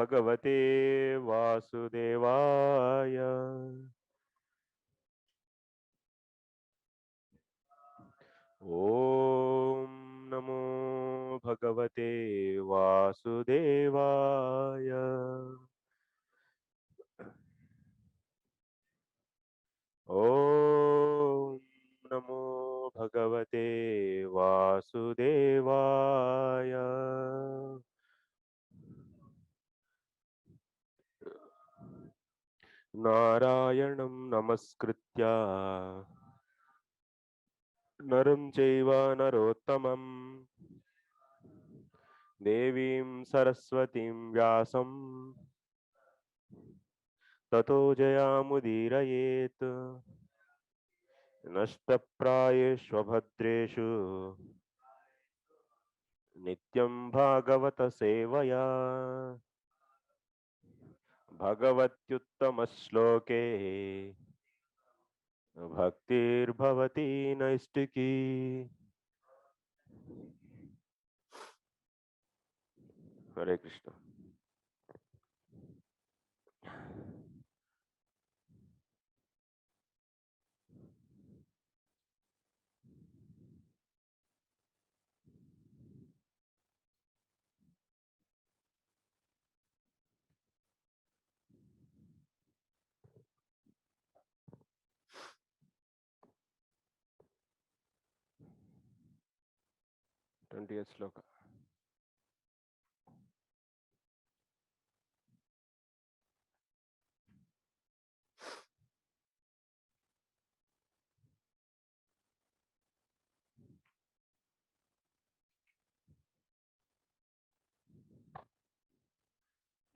Bhagavate Vasudevaya. Om Namo Bhagavate Vasudevaya. Om Namo Bhagavate Vasudevaya. Narayanam Namaskritya Naram Chaiva Narottamam Devim Saraswatim Vyasam Tato Jayamudirayet Nashtaprayeshvabhadreshu Nityam Bhagavata Sevaya Bhagavatyuttama Bhaktir Bhavati Naistiki. Hare Krishna. Twentieth sloka.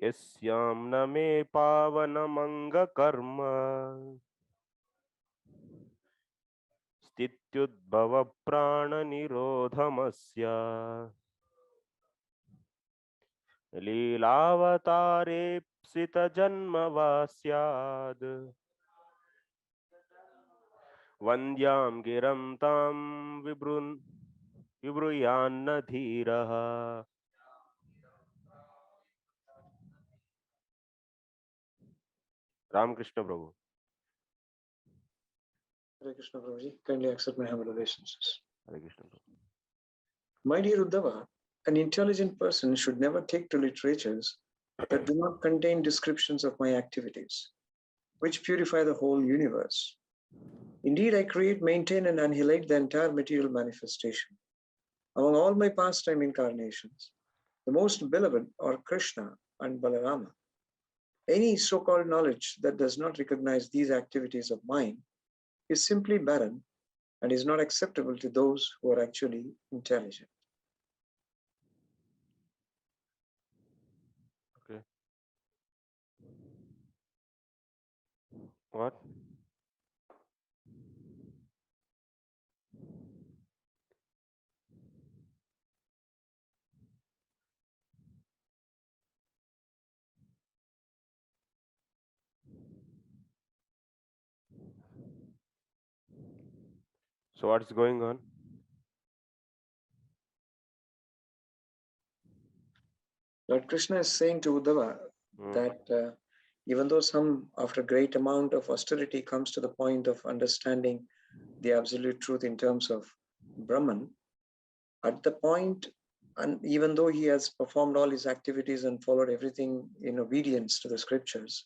Yasyam name pavanamanga karma Stityudbhava prana nirodhamasya Leelavatare psita janmavasyad Vandyam giram tam vibruyanna dhiraha. Ramakrishna Prabhu. Hare Krishna Prabhuji, kindly accept my humble obeisances. Hare Krishna Prabhu. My dear Uddhava, an intelligent person should never take to literatures that do not contain descriptions of my activities, which purify the whole universe. Indeed, I create, maintain, and annihilate the entire material manifestation. Among all my pastime incarnations, the most beloved are Krishna and Balarama. Any so-called knowledge that does not recognize these activities of mine is simply barren and is not acceptable to those who are actually intelligent. Okay. What? So what's going on? Lord Krishna is saying to Uddhava that even though some, after a great amount of austerity, comes to the point of understanding the absolute truth in terms of Brahman, at the point, and even though he has performed all his activities and followed everything in obedience to the scriptures,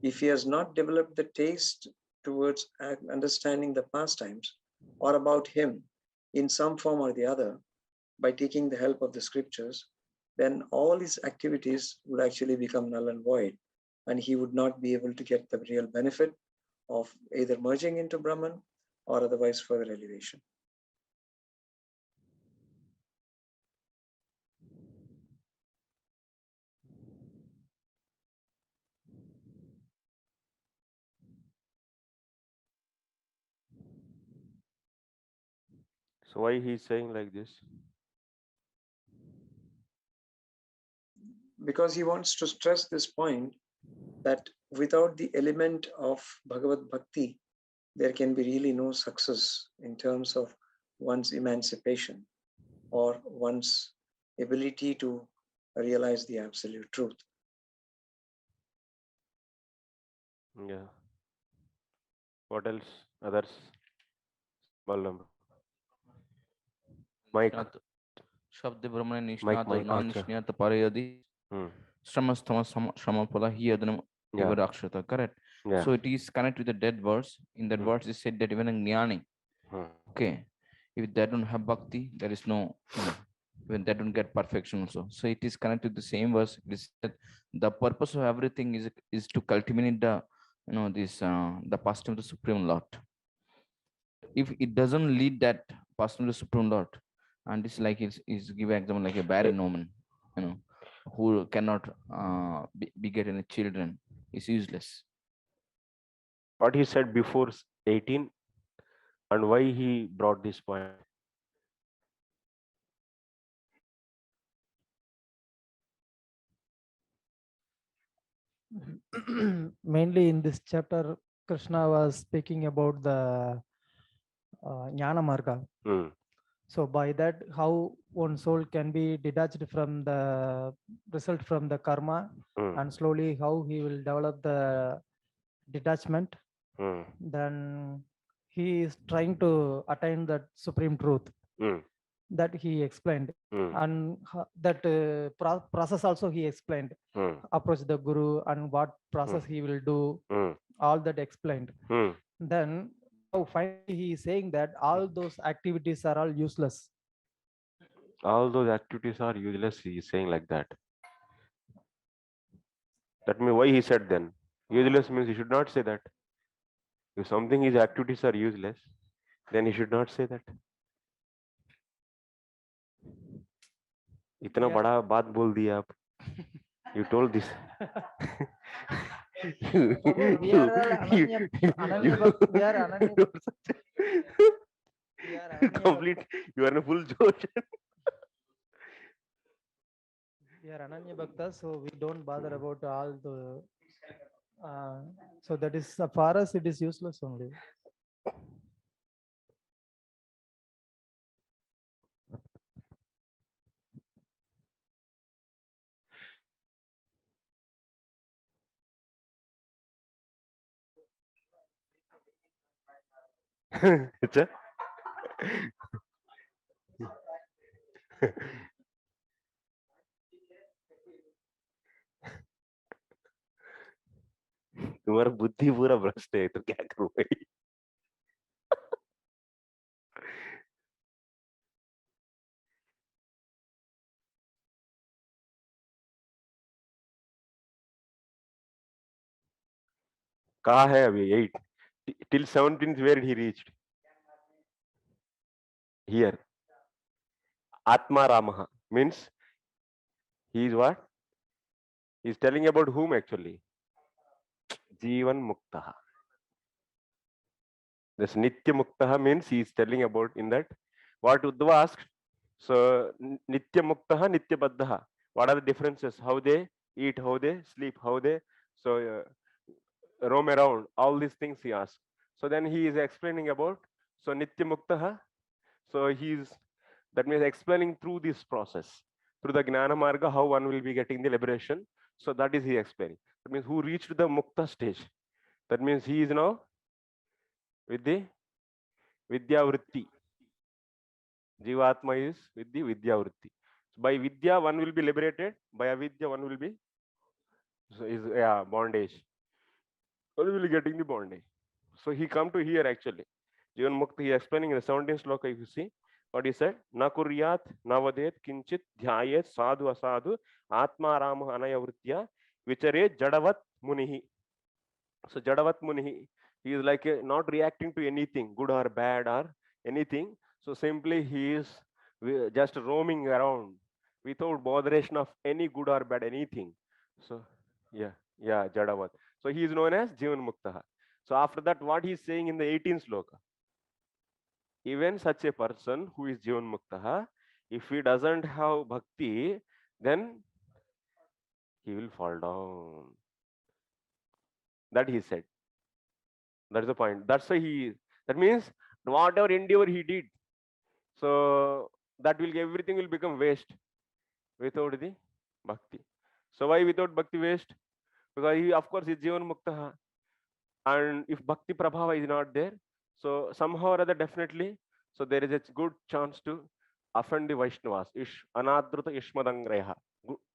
if he has not developed the taste towards understanding the pastimes or about him in some form or the other by taking the help of the scriptures, then all his activities would actually become null and void, and he would not be able to get the real benefit of either merging into Brahman or otherwise further elevation. So why he's saying like this? Because he wants to stress this point that without the element of Bhagavad Bhakti, there can be really no success in terms of one's emancipation or one's ability to realize the absolute truth. Yeah. What else? Others? Symbol number. Mike. Nishnat Shabde Brahmane Mike. Nishnat Mike. Non Acha. Nishnat Parayadi Hmm. Shamastama Shamapala Hiyadanam Yeah. Ivarakshata. Correct. Yeah. So it is connected with the dead verse. In that Hmm. verse, it said that even a jnani, Hmm. okay, if they don't have bhakti, there is no, when they don't get perfection also. So it is connected to the same verse. It is that the purpose of everything is to cultivate the, this the pastime of the Supreme Lord. If it doesn't lead that pastime of the Supreme Lord, and this like is give example like a Eh, barren woman, you know, who cannot be get any children, is useless. what he said before 18 and why he brought this point. Mainly in this chapter, Krishna was speaking about the Jnana Marga. Hmm. So by that, how one soul can be detached from the result from the karma, Hmm. and slowly how he will develop the detachment. Hmm. Then he is trying to attain that supreme truth Hmm. that he explained, Hmm. and that process also he explained. Hmm. Approach the guru and what process he will do, Hmm. all that explained. Hmm. Then now finally he is saying that all those activities are all useless. All those activities are useless. He is saying like that. That means why he said then. Useless means he should not say that. If something his activities are useless, then he should not say that. इतना We are बड़ा बात बोल दिया आप. You told this. we are all you, ananya you, we are ananya you are such we are a ananya complete. You are in a full Josh. we are ananya bhaktas, so we don't bother about all the so that is for us it is useless only. अच्छा तुम्हारा बुद्धि पूरा भ्रष्ट है तो क्या करूं भाई. कहाँ है अभी 8 till 17th where he reached here. Atma Ramaha means he is what? He is telling about whom actually? Jivan Muktaha. This Nitya Muktaha means he is telling about in that what Uddhava asked. So Nitya Muktaha, Nitya Baddhaha. What are the differences? How they eat, how they sleep, how they so roam around. All these things he asked. So then he is explaining about so Nitya Muktaha. So he is that means explaining through this process, through the Gnana Marga, how one will be getting the liberation. So that is he explaining. That means who reached the Mukta stage. That means he is now with the Vidya Vritti. Jivatma is with the Vidya Vritti. So by Vidya, one will be liberated. By Avidya, one will be so is bondage. One will be getting the bondage. So he come to here actually. Jivan Mukta, he explaining in the 17th sloka, if you see what he said, na kuryat navadet kinchit dhyayet sadhu asadhu atma rama anaya vritya vichare jadavat munihi. So jadavat munihi, he is like not reacting to anything, good or bad or anything. So simply he is just roaming around without botheration of any good or bad anything. So yeah, jadavat. So he is known as Jivan Mukta. So after that, what he is saying in the 18th sloka, even such a person who is Jivan Mukta, if he doesn't have bhakti, then he will fall down. That he said. That is the point. That's why he is. That means whatever endeavor he did, so that will everything will become waste without the bhakti. So why without bhakti waste? Because he of course is Jivan Mukta. And if Bhakti Prabhava is not there, so somehow or other definitely, so there is a good chance to offend the Vaishnavas. Anadruta Ishmadangreha.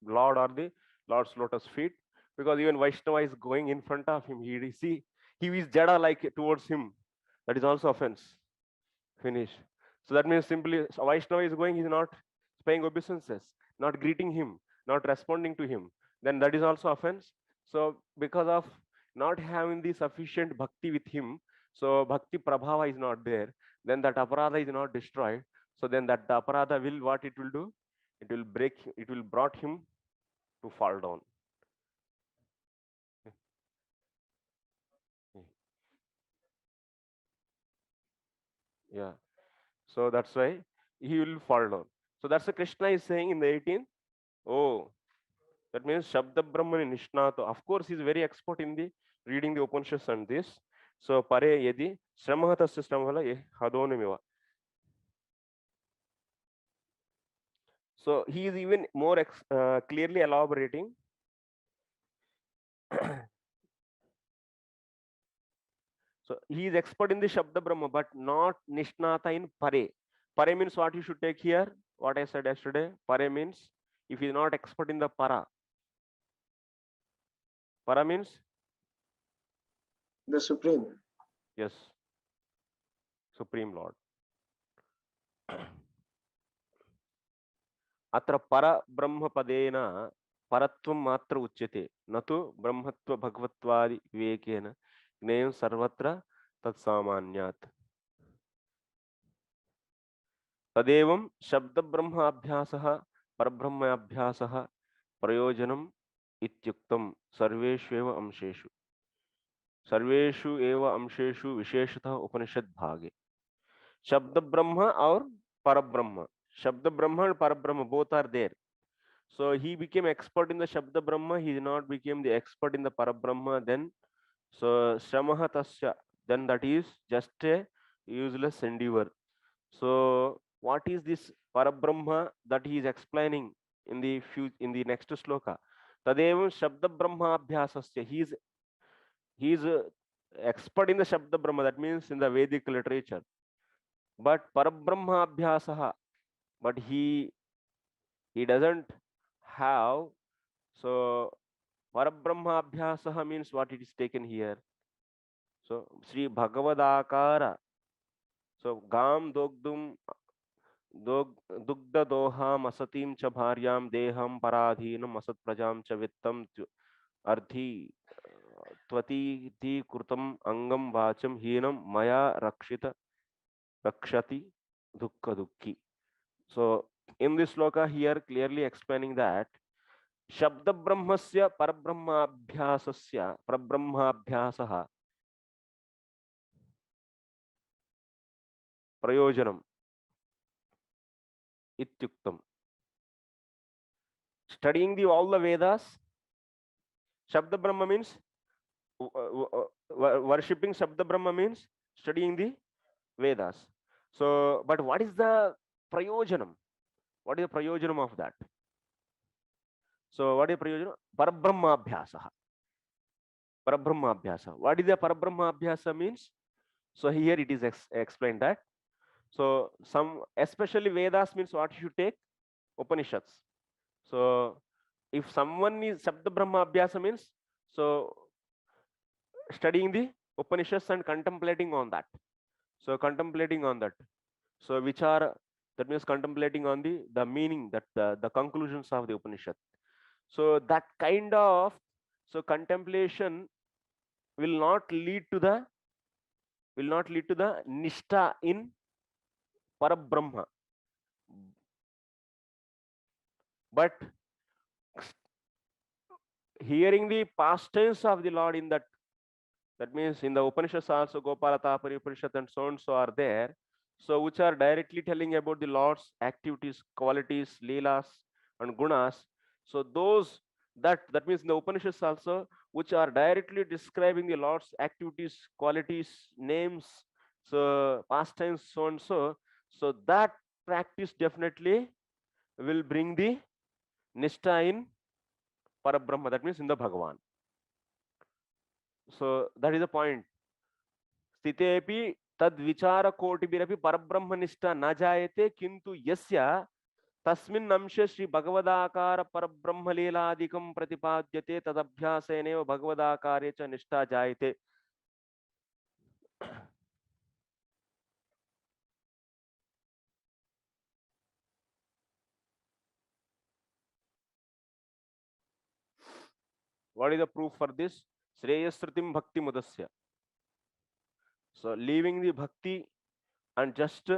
Lord or the Lord's lotus feet. Because even Vaishnava is going in front of him. He is Jada like towards him. That is also offense. Finish. So that means simply Vaishnava is going, he is not paying obeisances, not greeting him, not responding to him. Then that is also offense. So because of not having the sufficient bhakti with him, so bhakti prabhava is not there, then that aparadha is not destroyed. So then that the aparadha will, what it will do? It will break, it will brought him to fall down. Yeah. So that's why he will fall down. So that's what Krishna is saying in the 18th. Oh, that means Shabda Brahmani Nishnata. Of course, he's very expert in the reading the Upanishads and this. So Pare Yedi Sramahatasya Sramahala Hadonimiva. So he is even more clearly elaborating. So he is expert in the Shabda Brahma, but not Nishnata in Pare. Pare means what you should take here. What I said yesterday. Pare means if he is not expert in the Para. Para means? The Supreme. Yes. Supreme Lord. अत्र परब्रह्मपदेन परत्वं मात्र उच्यते न तु ब्रह्मत्व भगवत्वादि विवेकेन ज्ञेयं सर्वत्र तत्सामान्यात् तदेवं शब्दब्रह्माभ्यासः परब्रह्माभ्यासः प्रयोजनम् इत्युक्तं सर्वेषु एव अंशेषु विशेषतः उपनिषद भागे शब्द ब्रह्म और परब्रह्म Shabda Brahma and Parabrahma both are there. So he became expert in the Shabda Brahma, he did not become the expert in the Parabrahma. Then so Shramaha Tasya, then that is just a useless endeavor. So what is this Parabrahma that he is explaining in the next sloka? Tadevam Shabda Brahma Abhyasasya. He is expert in the Shabda Brahma, that means in the Vedic literature. But Parabrahma Abhyasaha, but he doesn't have. So Parabrahma Abhyasaha means what it is taken here. So Sri Bhagavadakara. So Gam Dogdum Dugda Doham Asatim Cha Bharyam Deham Paradhinam Asat Prajam Cha Vittam Arthi Tvati Ti Kurtam Angam Vacham Hinam Maya Rakshati Dukka Dukki. So in this sloka here clearly explaining that Shabda Brahmasya Parabrahmabhyasasya Parabrahmabhyasaha Prayojanam Ityuktam. Studying all the Vedas, Shabda Brahma means worshipping Shabda Brahma means studying the Vedas. So, but what is the Prayojanam? What is the Prayojanam of that? So, what is Prayojanam? Parabrahmabhyasaha. Parabrahmabhyasa. What is the Parabrahmabhyasa means? So, here it is explained that. So, especially Vedas means what you should take? Upanishads. So, if someone is Shabda Brahma Abhyasa means, so studying the Upanishads and contemplating on that. So, contemplating on that. So, which are, that means contemplating on the meaning, that the conclusions of the Upanishad. So, that kind of, so contemplation will not lead to the Nishta in Parabrahma. But hearing the past tense of the Lord in that means in the Upanishads also Gopal Tapari Upanishad and so on so are there. So which are directly telling about the Lord's activities, qualities, leelas and gunas. So those that means in the Upanishads also which are directly describing the Lord's activities, qualities, names, so past tense, so and so. So that practice definitely will bring the Nishta in Parabrahma, that means in the Bhagavan. So that is the point. Stitepi tad vichara kotibirapi parabrahmanishta na jayate kintu yasya tasmin namshe Shri Bhagavadakara parabrahmaleeladikam pratipadyate tadabhyaseneva Bhagavadakare cha nishta jayate. What is the proof for this? Shreyasritim bhakti mudasya. So leaving the bhakti and just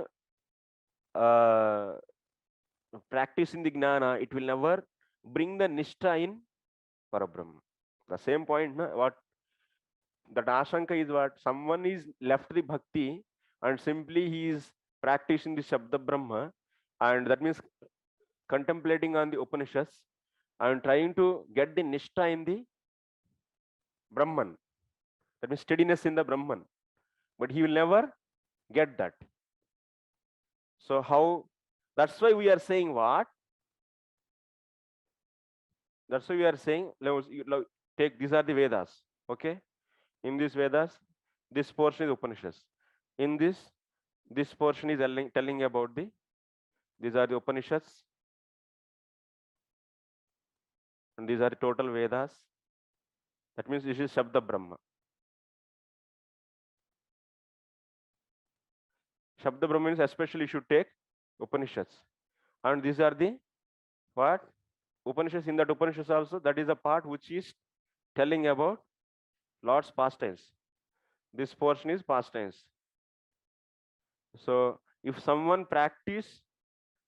practicing the gnana, it will never bring the nishta in Parabrahma. The same point, na? What that ashanka is, what someone is left the bhakti and simply he is practicing the Shabda Brahma, and that means contemplating on the Upanishads and trying to get the nishta in the Brahman. That means steadiness in the Brahman. But he will never get that. So how? That's why we are saying what? That's why we are saying, take, these are the Vedas. Okay? In these Vedas, this portion is Upanishads. In this portion is telling about these are the Upanishads. And these are the total Vedas. That means this is Shabda Brahma. Shabda Brahma means especially you should take Upanishads. And these are the what? Upanishads. In that Upanishads also, that is a part which is telling about Lord's pastimes. This portion is pastimes. So if someone practice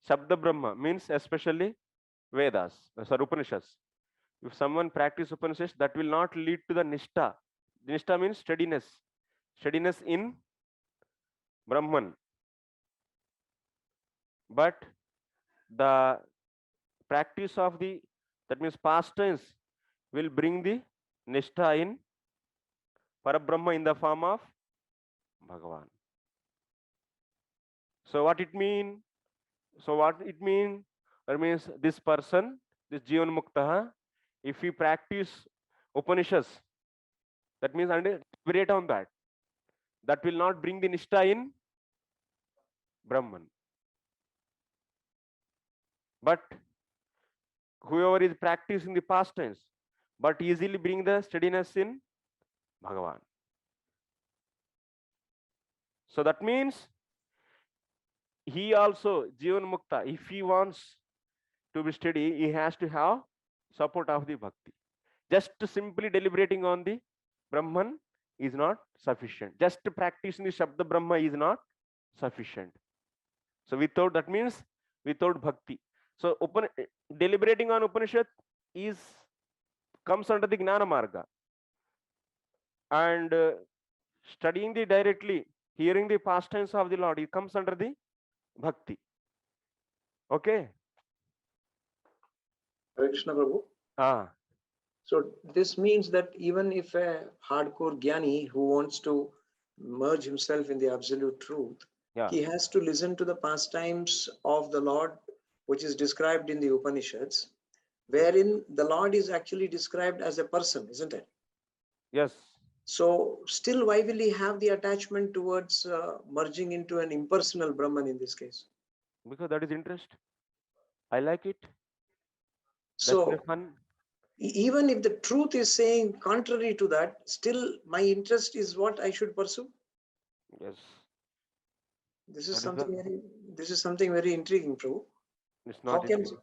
Shabda Brahma, means especially Vedas, sorry, Upanishads. If someone practice Upanishads, that will not lead to the Nishta. Nishta means steadiness. Steadiness in Brahman. But the practice of that means past tense will bring the Nishta in Parabrahma in the form of Bhagavan. So what it mean? That means this person, this Jivan Mukta, if he practice Upanishads, that means and deliberate on that, that will not bring the Nishta in Brahman. But whoever is practicing the past tense, but easily bring the steadiness in Bhagavan. So that means he also, Jivan Mukta, if he wants to be steady, he has to have support of the Bhakti. Just simply deliberating on the Brahman is not sufficient. Just practicing the Shabda Brahma is not sufficient. So without, that means without Bhakti. So deliberating on Upanishad comes under the Gnana Marga. And studying the directly, hearing the pastimes of the Lord, it comes under the Bhakti. Okay? Hare Krishna Prabhu. So this means that even if a hardcore Jnani who wants to merge himself in the absolute truth, he has to listen to the pastimes of the Lord, which is described in the Upanishads, wherein the Lord is actually described as a person, isn't it? Yes. So still, why will he have the attachment towards merging into an impersonal Brahman in this case? Because that is interest. I like it. So that's fun. Even if the truth is saying contrary to that, still my interest is what I should pursue. Yes. This is something very intriguing, Prabhu. It's not because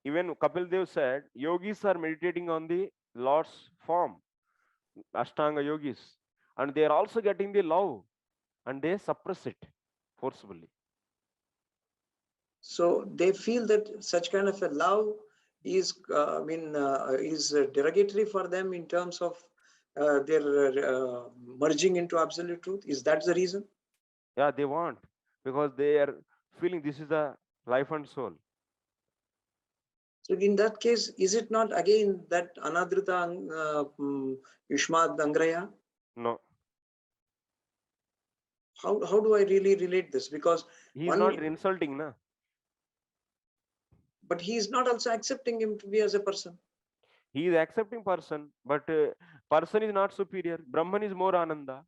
even Kapil Dev said yogis are meditating on the Lord's form, Ashtanga yogis, and they are also getting the love, and they suppress it forcibly. So they feel that such kind of a love is, is derogatory for them in terms of their merging into absolute truth. Is that the reason? Yeah, they want, because they are feeling this is the life and soul. So in that case, is it not again that anadrita yushmad angraya? No. How do I really relate this? Because he is not insulting, na. But he is not also accepting him to be as a person. He is accepting person, but person is not superior. Brahman is more Ananda.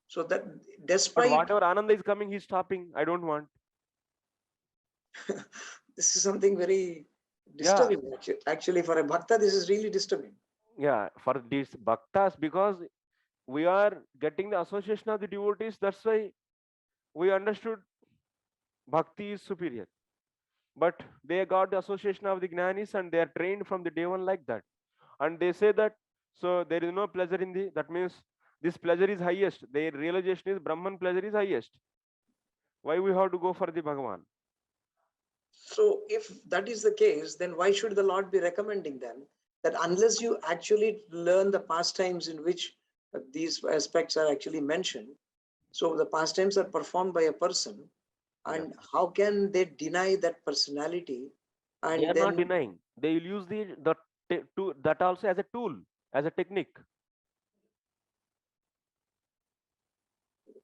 So that But despite whatever Ananda is coming, he's stopping. I don't want. this is something very Yeah, disturbing. Actually, for a bhakta, this is really disturbing. yeah. For these bhaktas, because we are getting the association of the devotees, that's why we understood bhakti is superior. But they got the association of the jnanis and they are trained from the day one like that. And they say that, so there is no pleasure in the, that means this pleasure is highest. Their realization is Brahman pleasure is highest. Why we have to go for the Bhagavan? So if that is the case, then why should the Lord be recommending them that unless you actually learn the pastimes in which these aspects are actually mentioned, so the pastimes are performed by a person, Yeah. and how can they deny that personality? They And are not then, denying. They will use to that also as a tool, as a technique.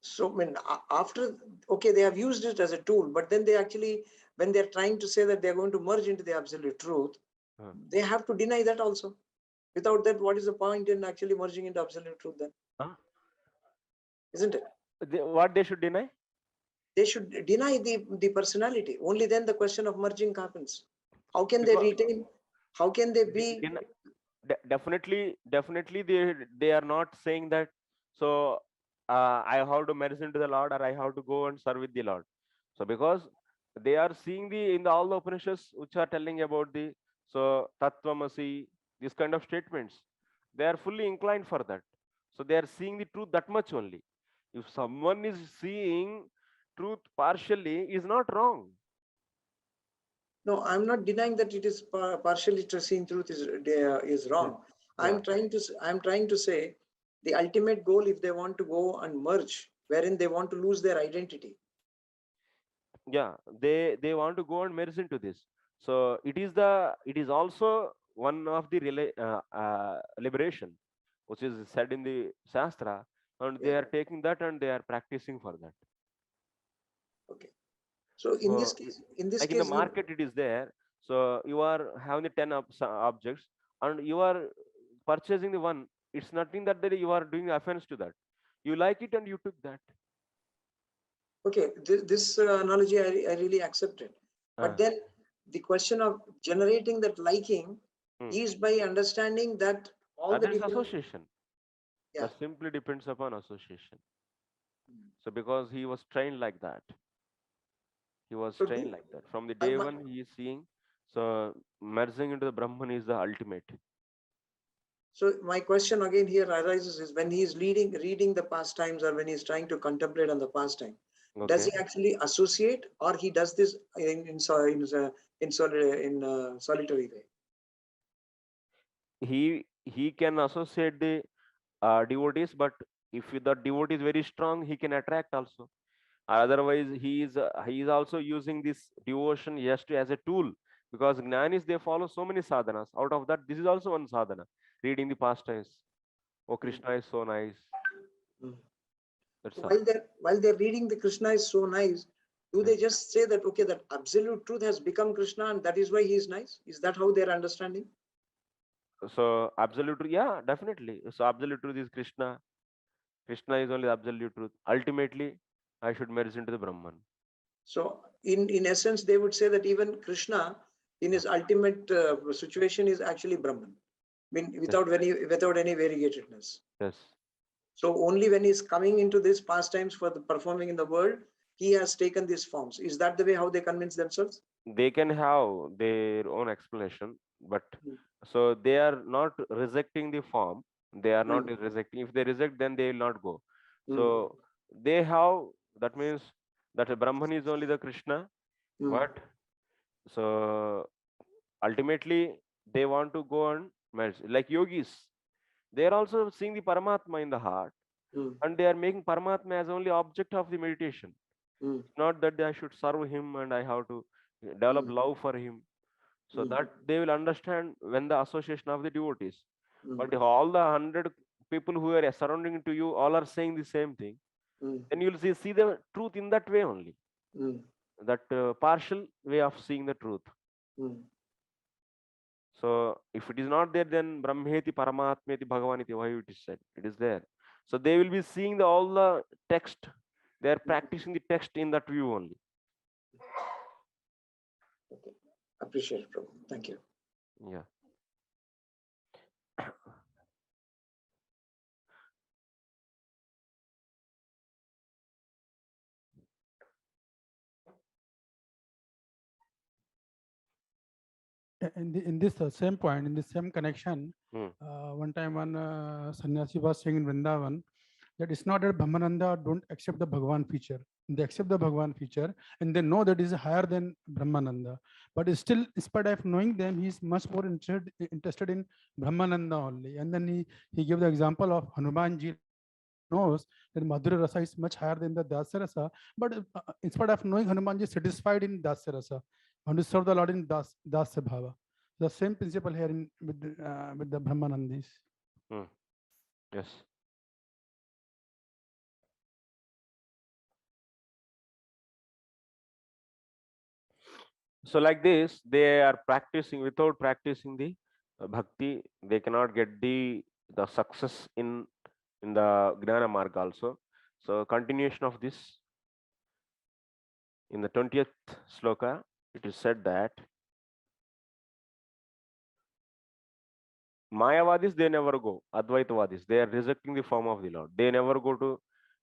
so I mean, after, okay, they have used it as a tool, but then they actually, when they're trying to say that they're going to merge into the absolute truth, they have to deny that also. Without that, what is the point in actually merging into absolute truth then? Isn't it? What they should deny? They should deny the personality. Only then the question of merging happens. How can they Because retain? How can they be? definitely they are not saying that. So I have to merge into the Lord, or I have to go and serve with the Lord. So because they are seeing the in the all the Upanishads which are telling about the so Tattvamasi, these kind of statements, they are fully inclined for that. So they are seeing the truth that much only. If someone is seeing truth partially, is not wrong. No, I'm not denying that it is partially seen truth is wrong. Yeah. I'm trying to say the ultimate goal, if they want to go and merge, wherein they want to lose their identity. Yeah, they want to go and merge into this. So it is also one of the liberation which is said in the Shastra, and they Yeah. are taking that and they are practicing for that. Okay. So So in this like in the case, market it is there. So you are having the 10 objects and you are purchasing the one. It's nothing that you are doing offense to that. You like it and you took that. okay, this analogy I really accept it. But then the question of generating that liking is by understanding that all the That is different. association. Yeah. That simply depends upon association. So because he was trained like that, he was So trained like that. From the day one he is seeing, so merging into the Brahman is the ultimate. So my question again here arises is when he is reading the pastimes, or when he's trying to contemplate on the pastime, does Okay. he actually associate, or he does this in solitary way? He can associate the devotees, but if the devotee is very strong, he can attract also. Otherwise, he is also using this devotion just as a tool, because Jnanis they follow so many sadhanas. Out of that, this is also one sadhana. Reading the pastimes. Oh, Krishna is so nice. That's all. While they're reading the Krishna is so nice, do they just say that okay, that absolute truth has become Krishna and that is why he is nice? Is that how they're understanding? So absolute truth, yeah, definitely. So absolute truth is Krishna. Krishna is only the absolute truth. Ultimately, I should merge into the Brahman. So in essence, they would say that even Krishna, in his ultimate situation, is actually Brahman. I mean, without any variegatedness. Yes. So only when he's coming into these pastimes for the performing in the world, he has taken these forms. Is that the way how they convince themselves? They can have their own explanation, but so they are not rejecting the form. They are not rejecting. If they reject, then they will not go. So they have, that means that a Brahman is only the Krishna. But so ultimately they want to go and merge. Like yogis, they are also seeing the Paramatma in the heart, and they are making Paramatma as only object of the meditation. Not that I should serve him and I have to develop love for him. So that they will understand when the association of the devotees. But if all the 100 people who are surrounding to you all are saying the same thing, then you'll see the truth in that way only. That partial way of seeing the truth. So if it is not there, then Brahmeti Paramatmeti Bhagavaniti, why it is said? It is there. So they will be seeing all the text. They are practicing the text in that view only. Okay. Appreciate it, Prabhu. Thank you. Yeah. In this same point, in the same connection, one time one sannyasi was saying in Vrindavan that it's not that Brahmananda don't accept the Bhagavan feature. They accept the Bhagavan feature and they know that is higher than Brahmananda. But still, in spite of knowing them, he is much more interested in Brahmananda only. And then he gave the example of Hanumanji knows that Madhura Rasa is much higher than the Dasya Rasa. But in spite of knowing Hanumanji is satisfied in Dasya Rasa, want to serve the Lord in Dasya Bhava. The same principle here with the Brahmanandis. Yes. So like this, they are practicing. Without practicing the bhakti, they cannot get the success in the Gnana Marga also. So continuation of this, in the 20th sloka, it is said that Mayavadis, they never go. Advaitavadis, they are rejecting the form of the Lord. They never go to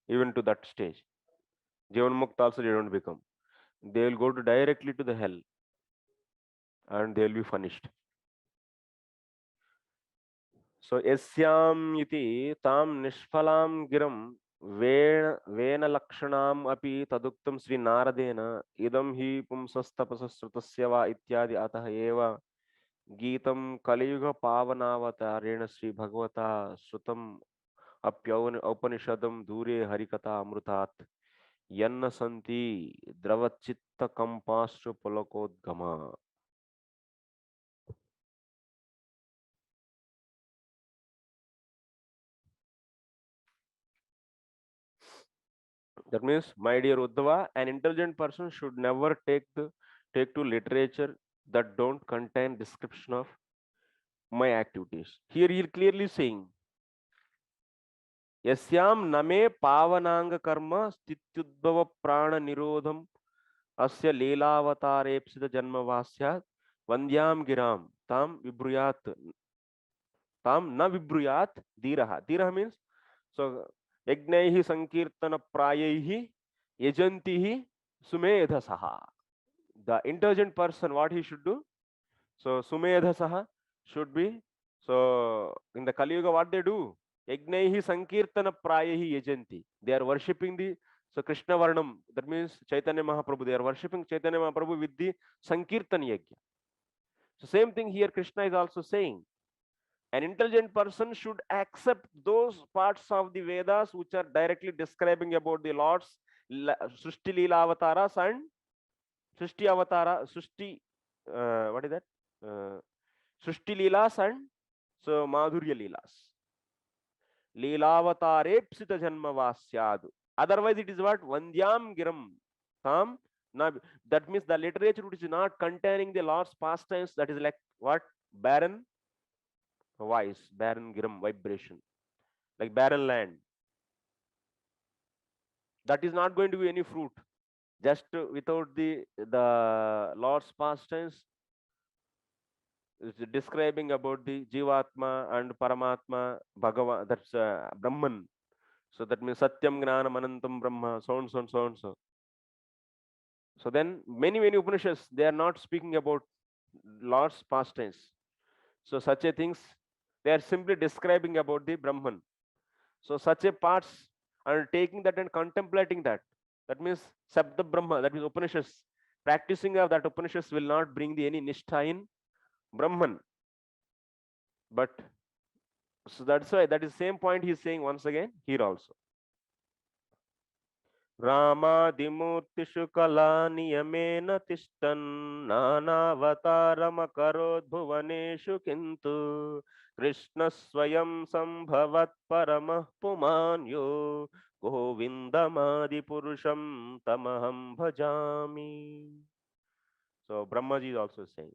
even to that stage. Jivan Mukta also they don't become. They will go to directly to the hell and they will be punished. So yasyam iti tam nishphalam giram vena lakshanam api taduktam Sri Naradena idam hi pumsastapasasrutasya va ityadi atah eva Geetam Kaliyuga Pavanavatarena Sri Bhagavata Srutam Upanishadam Dure Harikata Amrutat Yanna Santi Dravachitta Kampastru Pulakodgama. That means, my dear Uddhava, an intelligent person should never take to literature that don't contain description of my activities. Here he is clearly saying, Yasyam name pavananga karma stityudbhava prana nirodham asya leelavatare janmavasya vandyam giram tam na vibruyat dhiraha. Dhiraha means, so yagnaihi sankirtana prayaihi yajantihi sumedhasaha. The intelligent person, what he should do? So sumedhasaha should be, so in the Kali Yuga, what they do? Yagnaihi sankirtana prayahi yajanti. They are worshipping the, so Krishna Varnam, that means Chaitanya Mahaprabhu. They are worshipping Chaitanya Mahaprabhu with the Sankirtan Yajna. So same thing here Krishna is also saying. An intelligent person should accept those parts of the Vedas which are directly describing about the Lord's Srishti Leela Avataras and Srishti Avatara, Srishti, what is that? Srishti Leelas and so Madhurya Leelas. Leelavatare Janma Vasyadu. Otherwise, it is what? Vandyam Giram. Tam. That means the literature which is not containing the Lord's pastimes, that is like what? Barren voice, barren Giram vibration. Like barren land. That is not going to be any fruit. Just without the Lord's pastimes, is describing about the Jivatma and Paramatma, Bhagavan, that's Brahman. So that means Satyam Gnanam Anantam Brahma, so and so and so and so. So then many Upanishads, they are not speaking about Lord's pastimes. So such a things, they are simply describing about the Brahman. So such a parts and taking that and contemplating that. That means Sabda Brahma, that means Upanishads. Practicing of that Upanishads will not bring the any nishtha in Brahman. But so that's why that is same point he is saying once again here also. Ramadimurtishu kala niyamena tishtan nanavataram bhuvaneshu kintu Krishna swayam sambhavat paramah pumanyo govindamadi purusham tamaham bhajami. So Brahmaji is also saying,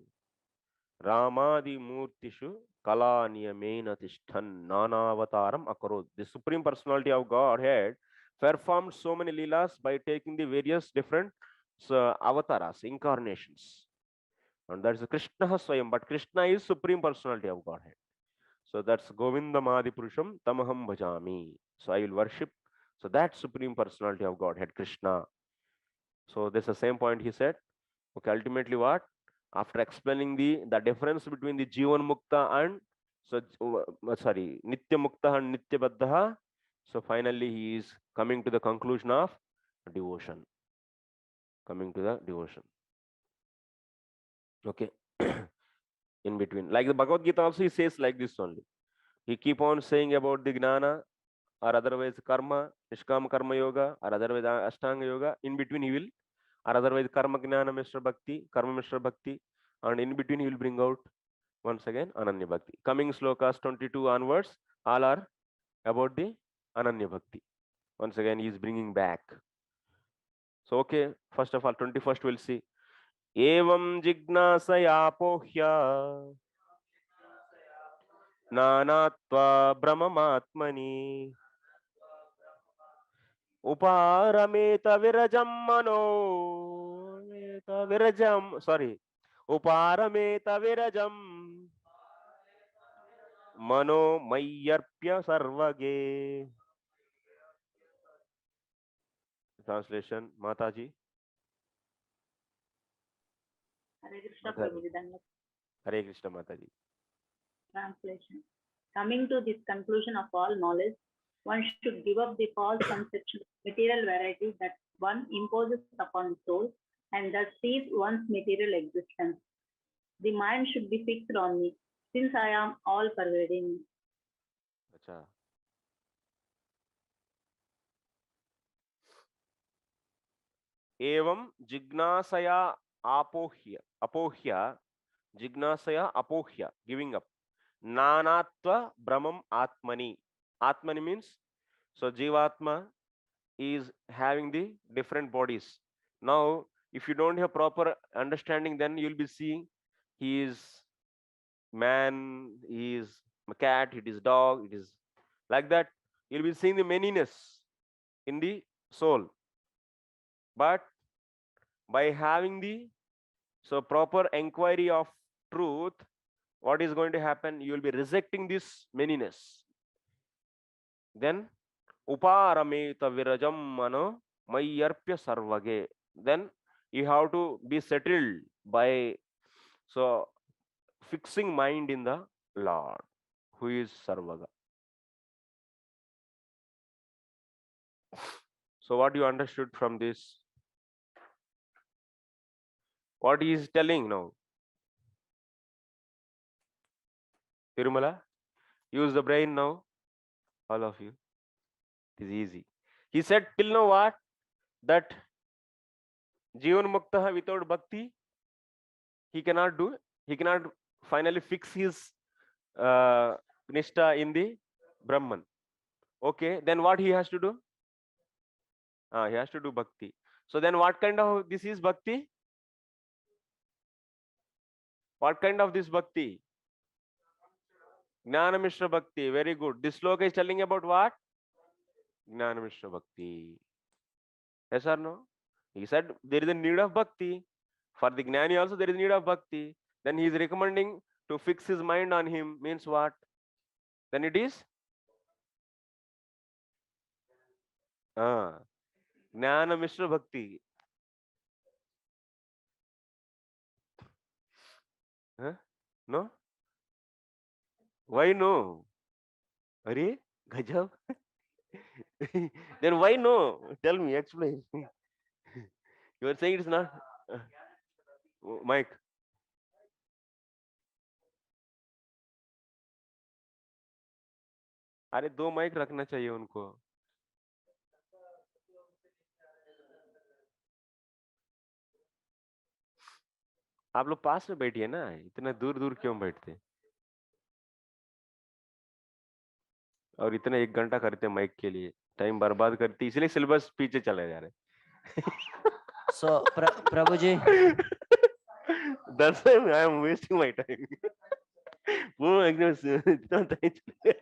Ramadi Murtishu Kala Niyamena Tishtan Nanavataram Akarod. The Supreme Personality of Godhead performed so many leelas by taking the various different avatars, incarnations. And that's Krishna Swayam, but Krishna is Supreme Personality of Godhead. So that's Govindamadi Purusham Tamaham Bhajami. So I will worship. So that Supreme Personality of Godhead, Krishna. So this is the same point he said. Okay, ultimately what? After explaining the difference between the Jivan Mukta and Nitya Mukta and Nitya Baddha. So finally he is coming to the conclusion of devotion. Coming to the devotion. Okay. In between. Like the Bhagavad Gita also he says like this only. He keep on saying about the Gnana or otherwise Karma, Nishkama Karma Yoga or otherwise Ashtanga Yoga. In between he will, or otherwise Karma Gnana Mishra Bhakti, Karma Mishra Bhakti, and in between he will bring out once again Ananya Bhakti. Coming slokas 22 onwards, all are about the Ananya Bhakti. Once again he is bringing back. So okay, first of all 21st we'll see. Evam Jignasaya Pohya Nanatva Brahmamatmani Uparameta Virajam Mano Virajam, sorry, Uparameta Virajam Mano Mayarpya Sarvage. Translation, Mataji. Hare Krishna Mataji. Prabhuji, Dhanwad. Hare Krishna Mataji. Translation. Coming to this conclusion of all knowledge, one should give up the false conception of material variety that one imposes upon the soul and thus sees one's material existence. The mind should be fixed on me, since I am all pervading. Acha. Evam Jignasaya Apohya, Jignasaya Apohya, giving up. Nanatva Brahmam Atmani. Atmani means, so Jivatma is having the different bodies. Now, if you don't have proper understanding, then you'll be seeing he is man, he is a cat, it is dog, it is like that. You'll be seeing the manyness in the soul. But by having the proper inquiry of truth, what is going to happen? You will be rejecting this manyness. Then Uparameta Virajam Mano Mayarpya Sarvage. Then you have to be settled by fixing mind in the Lord, who is Sarvaga. So what you understood from this? What he is telling now? Tirumala, use the brain now. All of you. It is easy. He said till now what? That Jivan Muktaha without Bhakti, he cannot do. He cannot finally fix his Nishta in the Brahman. Okay, then what he has to do? He has to do Bhakti. So then what kind of this is Bhakti? What kind of this Bhakti? Jnana Mishra Bhakti. Very good. This sloka is telling about what? Jnana Mishra Bhakti. Yes or no? He said there is a need of Bhakti. For the Gnani also there is need of Bhakti. Then he is recommending to fix his mind on him. Means what? Then it is Jnana Mishra Bhakti. Huh? No? Why no? Are? Gajab? Then why no? Tell me, explain. You are saying it's not. Mike. अरे 2 mic रखना चाहिए उनको. आप लोग पास में बैठिए ना, इतना दूर दूर क्यों बैठते? और इतना 1 घंटा करते माइक के लिए, टाइम बर्बाद करते, इसलिए सिलेबस पीछे चले जा रहे. So Prabhuji, That's why I am wasting my time. Poor Agnes, इतना time चले.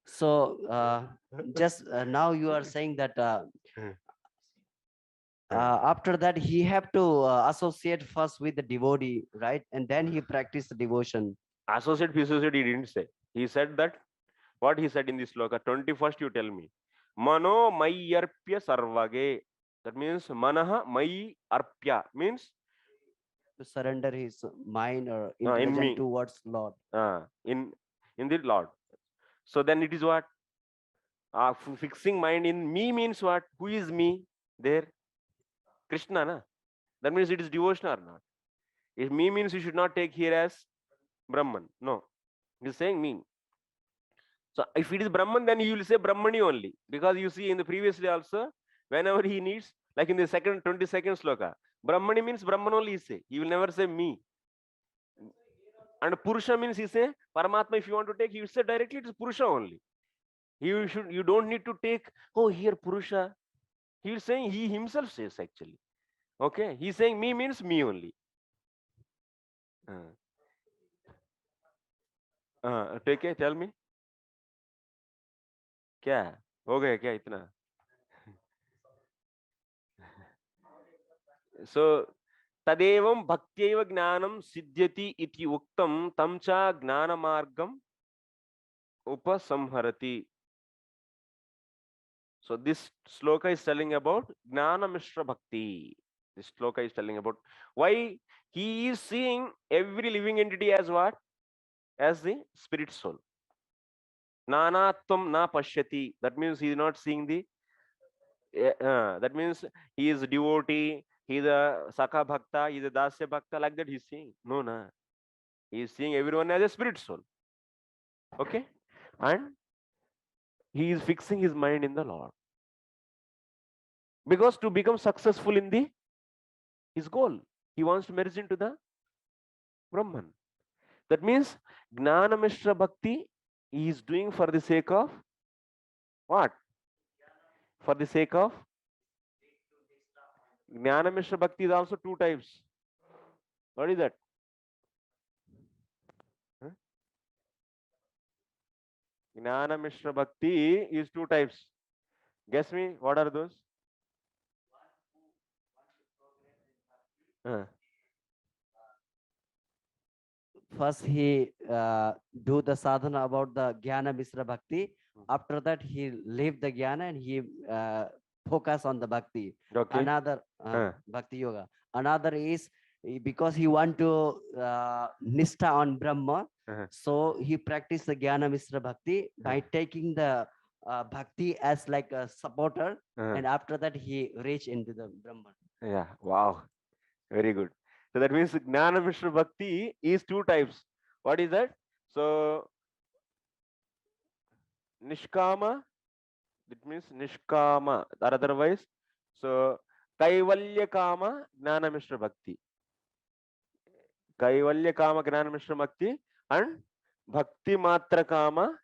So just now you are saying that after that he have to associate first with the devotee, right? And then he practice the devotion. Associate, dissociate, he didn't say. He said that, what he said in this sloka, 21st, you tell me. Mano mayarpya sarvage. That means manaha mai arpya means To surrender his mind or in intelligence me. towards Lord. In the Lord. So then it is what? Fixing mind in me means what? Who is me? There. Krishna, na? That means it is devotion or not? If me means you should not take here as Brahman. No. It is saying me. So if it is Brahman, then he will say Brahmani only. Because you see in the previously also, whenever he needs, like in the 22nd sloka, Brahmani means Brahman only he say. He will never say me. And Purusha means he say Paramatma, if you want to take, he will say directly it is Purusha only. You don't need to take, oh, here Purusha. He is saying, he himself says actually. Okay, he's saying me means me only. Take it, tell me. क्या हो गया क्या इतना? So tadevam bhaktyev jnanam siddhyati iti uktam tam cha jnana margam upasamharati. So this sloka is telling about jnana mishra bhakti. This sloka is telling about why he is seeing every living entity as what? As the spirit soul. Nanatvam na pashyati. That means he is not seeing the that means he is devotee, he is a Sakha Bhakta, he is a Dasya Bhakta, like that he is seeing. No, no. He is seeing everyone as a spirit soul. Okay? And he is fixing his mind in the Lord. Because to become successful in his goal, he wants to merge into the Brahman. That means Gnana Mishra Bhakti he is doing for the sake of what? For the sake of Jnana Mishra Bhakti is also two types. What is that? Jnana Mishra Bhakti is two types. Guess me, what are those? First he do the sadhana about the Jnana Mishra Bhakti. After that he leave the Jnana and he focus on the Bhakti. Okay. Another Bhakti Yoga. Another is because he want to nistha on Brahma. So he practice the Jnana Mishra Bhakti by taking the Bhakti as like a supporter. And after that he reach into the Brahman. Yeah, wow. Very good. So that means Jnana Mishra Bhakti is two types. What is that? So Nishkama, it means Nishkama or otherwise. So Kaivalya Kama Jnana Mishra Bhakti. Kaivalya Kama Jnana Mishra Bhakti and Bhakti Matra Kama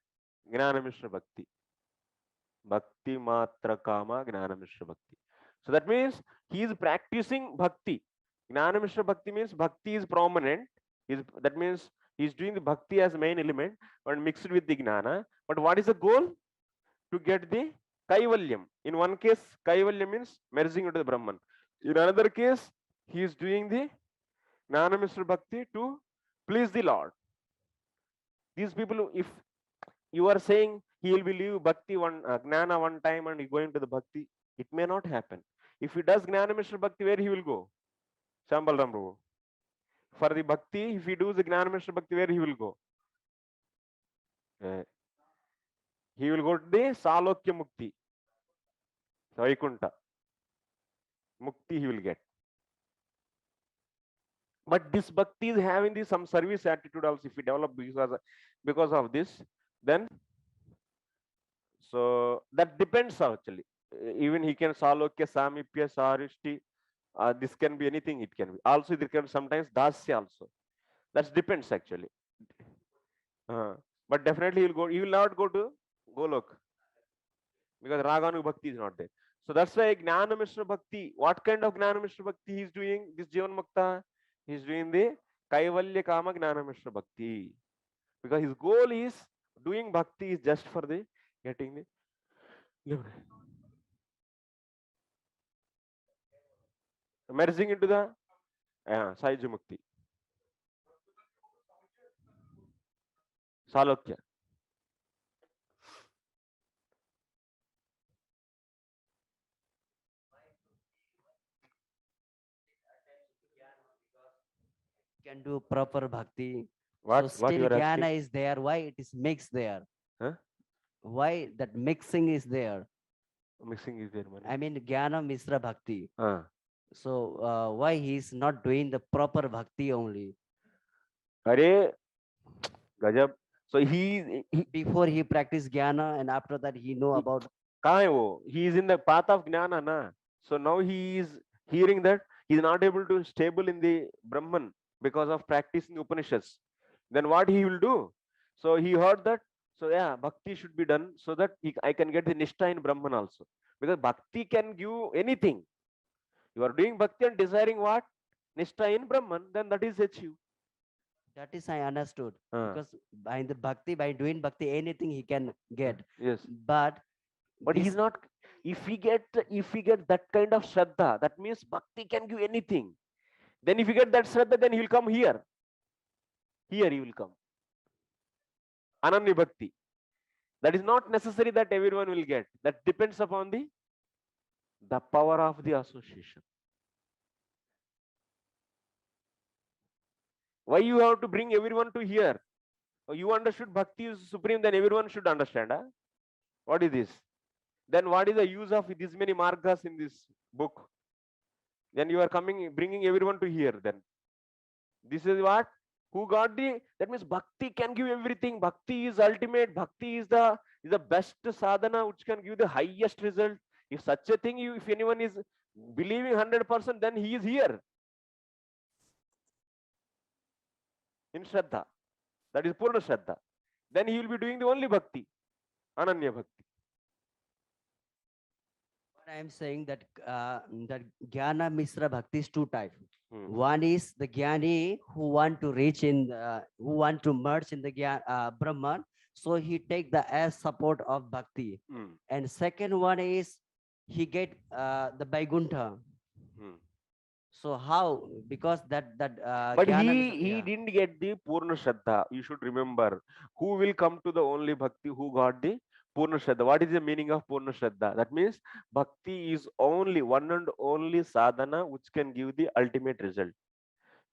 Jnana Mishra Bhakti. Bhakti Matra Kama Jnana Mishra Bhakti. So that means he is practicing Bhakti. Jnana Mishra Bhakti means Bhakti is prominent. That means he is doing the Bhakti as main element and mixed with the Jnana. But what is the goal? To get the Kaivalyam. In one case, Kaivalyam means merging into the Brahman. In another case, he is doing the Jnana Mishra Bhakti to please the Lord. These people, if you are saying he will leave Bhakti Jnana one time and he going to the Bhakti, it may not happen. If he does Jnana Mishra Bhakti, where he will go? Shambal Ramru. For the Bhakti, if he does the Jnana Mishra Bhakti, where he will go? He will go to the Salokya Mukti. Vaikunta. Mukti he will get. But this Bhakti is having some service attitude also. If we develop because of this, then so that depends actually. Even he can Salokya, Samipya, Sarishti. This can be anything. It can be. Also, there can sometimes Dasya also. That depends actually. But definitely he will go. He will not go to Golok because Raganu Bhakti is not there. So that's why Gnana Mishra Bhakti. What kind of Gnana Mishra Bhakti he is doing? This Jivan Mukta, he is doing the Kaivalya Kama Gnana Mishra Bhakti. Because his goal is doing bhakti is just for the getting the merging into the Sahaja Mukti. Salokya. Can do proper bhakti. What So still you are jnana asking? is there. Why it is mixed there? Huh? Why that mixing is there? Mixing is there, man. I mean jnana misra bhakti. Ah. So why he is not doing the proper bhakti only? Are Gajab. So he Before he practice jnana and after that he know about. He is in the path of Gnana, na. So now he is hearing that he is not able to stable in the Brahman because of practicing Upanishads. Then what he will do? So he heard that. So yeah, bhakti should be done so that I can get the Nishtha in Brahman also. Because bhakti can give anything. You are doing bhakti and desiring what? Nishtha in Brahman, then that is achieved. That is I understood. Because by the bhakti, by doing bhakti, anything he can get. Yes. But he's not. If we get that kind of shraddha, that means bhakti can give anything. Then if you get that shraddha, then he will come here. Here he will come. Ananya bhakti. That is not necessary that everyone will get. That depends upon the power of the association. Why you have to bring everyone to here? You understood bhakti is supreme, then everyone should understand. Huh? What is this? Then what is the use of these many margas in this book? Then you are bringing everyone to here. Then this is what? Who got that means bhakti can give everything. Bhakti is ultimate. Bhakti is the best sadhana which can give the highest result. If such a thing, if anyone is believing 100%, then he is here in Shraddha. That is Purna Shraddha. Then he will be doing the only bhakti, Ananya bhakti. What I am saying that that jnana misra bhakti is two types. One is the jnani who want to reach in, who want to merge in the Brahman. So he take the as support of bhakti. And second one is he get the Vaikuntha. So how? Because that but he didn't get the Purna Shraddha. You should remember, who will come to the only bhakti who got the Purna Shraddha. What is the meaning of Purna Shraddha? That means bhakti is only one and only sadhana which can give the ultimate result.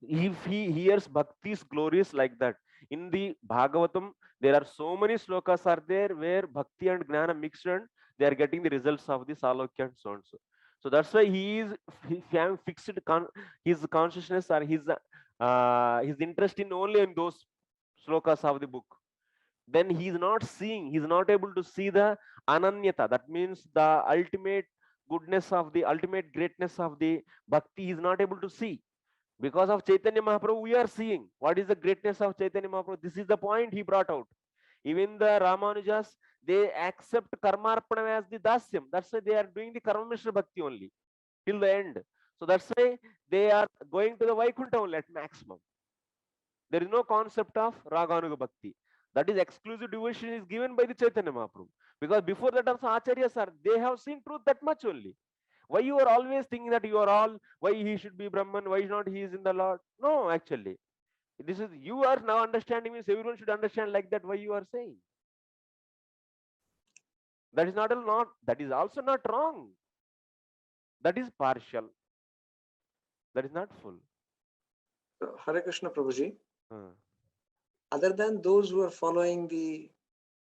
If he hears bhakti's glories like that, in the Bhagavatam, there are so many slokas are there where bhakti and gnana mixed and they are getting the results of the salokya and so on. So that's why he fixed his consciousness or his interest in only in those slokas of the book. Then he is not seeing, he is not able to see the ananyata. That means the ultimate goodness of the ultimate greatness of the bhakti. He is not able to see. Because of Chaitanya Mahaprabhu, we are seeing what is the greatness of Chaitanya Mahaprabhu. This is the point he brought out. Even the Ramanujas, they accept Karmarpana as the Dasyam. That's why they are doing the Karma Mishra Bhakti only till the end. So that's why they are going to the Vaikuntha only at maximum. There is no concept of Raganuga Bhakti. That is exclusive devotion is given by the Chaitanya Mahaprabhu. Because before that also Acharyas are, they have seen truth that much only. Why you are always thinking that you are all, why he should be Brahman, why not he is in the Lord? No, actually. This is, you are now understanding, means everyone should understand like that, why you are saying. That is that is also not wrong. That is partial. That is not full. So, Hare Krishna Prabhuji. Other than those who are following the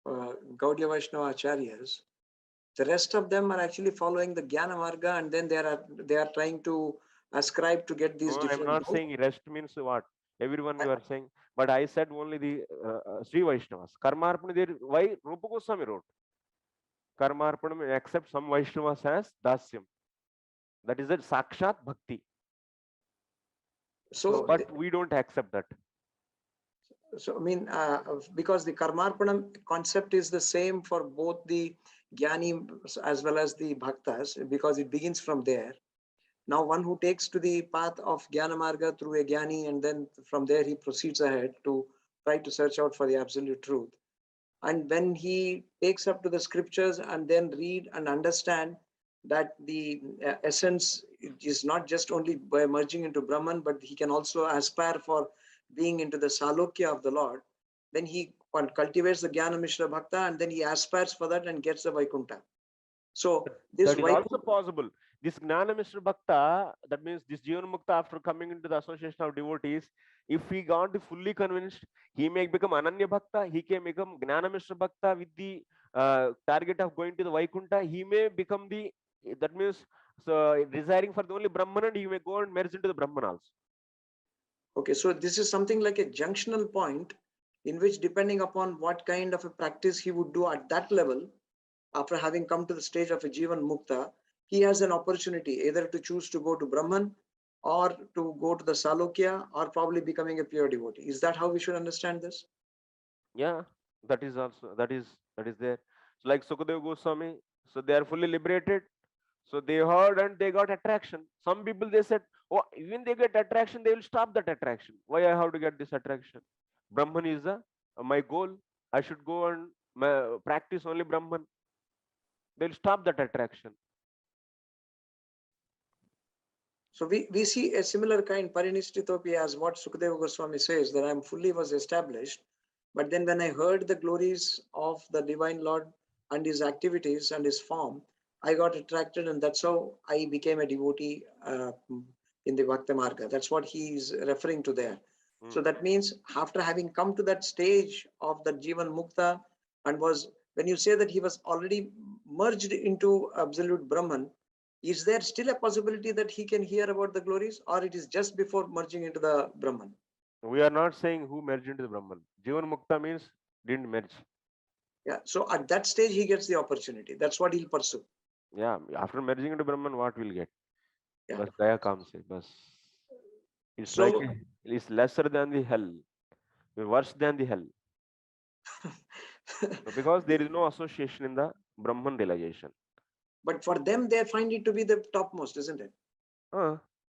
Gaudiya Vaishnava Acharyas, the rest of them are actually following the Jnana Marga, and then they are trying to ascribe to get these different. I'm not saying rest means what everyone you are saying, but I said only the Sri Vaishnavas. Karmarpana, there why Rupa Goswami wrote Karmarpana accept some Vaishnavas as Dasyam. That is a Sakshat Bhakti. So but we don't accept that. So I mean, because the Karmarpanam concept is the same for both the Jnani as well as the Bhaktas, because it begins from there. Now, one who takes to the path of Jnana Marga through a Jnani, and then from there he proceeds ahead to try to search out for the absolute truth. And when he takes up to the scriptures and then read and understand that the essence is not just only by merging into Brahman, but he can also aspire for being into the Salokya of the Lord, then he cultivates the Jnana Mishra Bhakta, and then he aspires for that and gets the Vaikuntha. So this that is Vaikuntha, also possible. This Gnana Mishra Bhakta, that means this Jivan Mukta, after coming into the association of devotees, if he got fully convinced, he may become Ananya Bhakta, he can become Gnana Mishra Bhakta with the target of going to the Vaikuntha. He may become the, that means, so desiring for the only Brahman, and he may go and merge into the Brahman also. okay, so this is something like a junctional point in which, depending upon what kind of a practice he would do at that level, after having come to the stage of a Jivan Mukta, he has an opportunity either to choose to go to Brahman or to go to the Salokya, or probably becoming a pure devotee. Is that how we should understand this? Yeah, that is also, that is there. So like Sukadeva Goswami, so they are fully liberated. So they heard and they got attraction. Some people, they said, oh, even they get attraction, they will stop that attraction. Why I have to get this attraction? Brahman is my goal. I should go and practice only Brahman. They'll stop that attraction. So we see a similar kind, Parinishthitopi, as what Sukadeva Goswami says, that I am fully was established. But then when I heard the glories of the Divine Lord and his activities and his form, I got attracted, and that's how I became a devotee in the Bhakti Marga. That's what he is referring to there. So that means after having come to that stage of the Jivan Mukta, and was, when you say that he was already merged into absolute Brahman, is there still a possibility that he can hear about the glories, or it is just before merging into the Brahman? We are not saying who merged into the Brahman. Jivan Mukta means didn't merge. Yeah, so at that stage he gets the opportunity. That's what he'll pursue. Yeah, after merging into Brahman, what we'll get? Yeah. Bas Daya comes. Bas. It's So, like it's lesser than the hell, worse than the hell. Because there is no association in the Brahman realization. but for them, they find it to be the topmost, isn't it?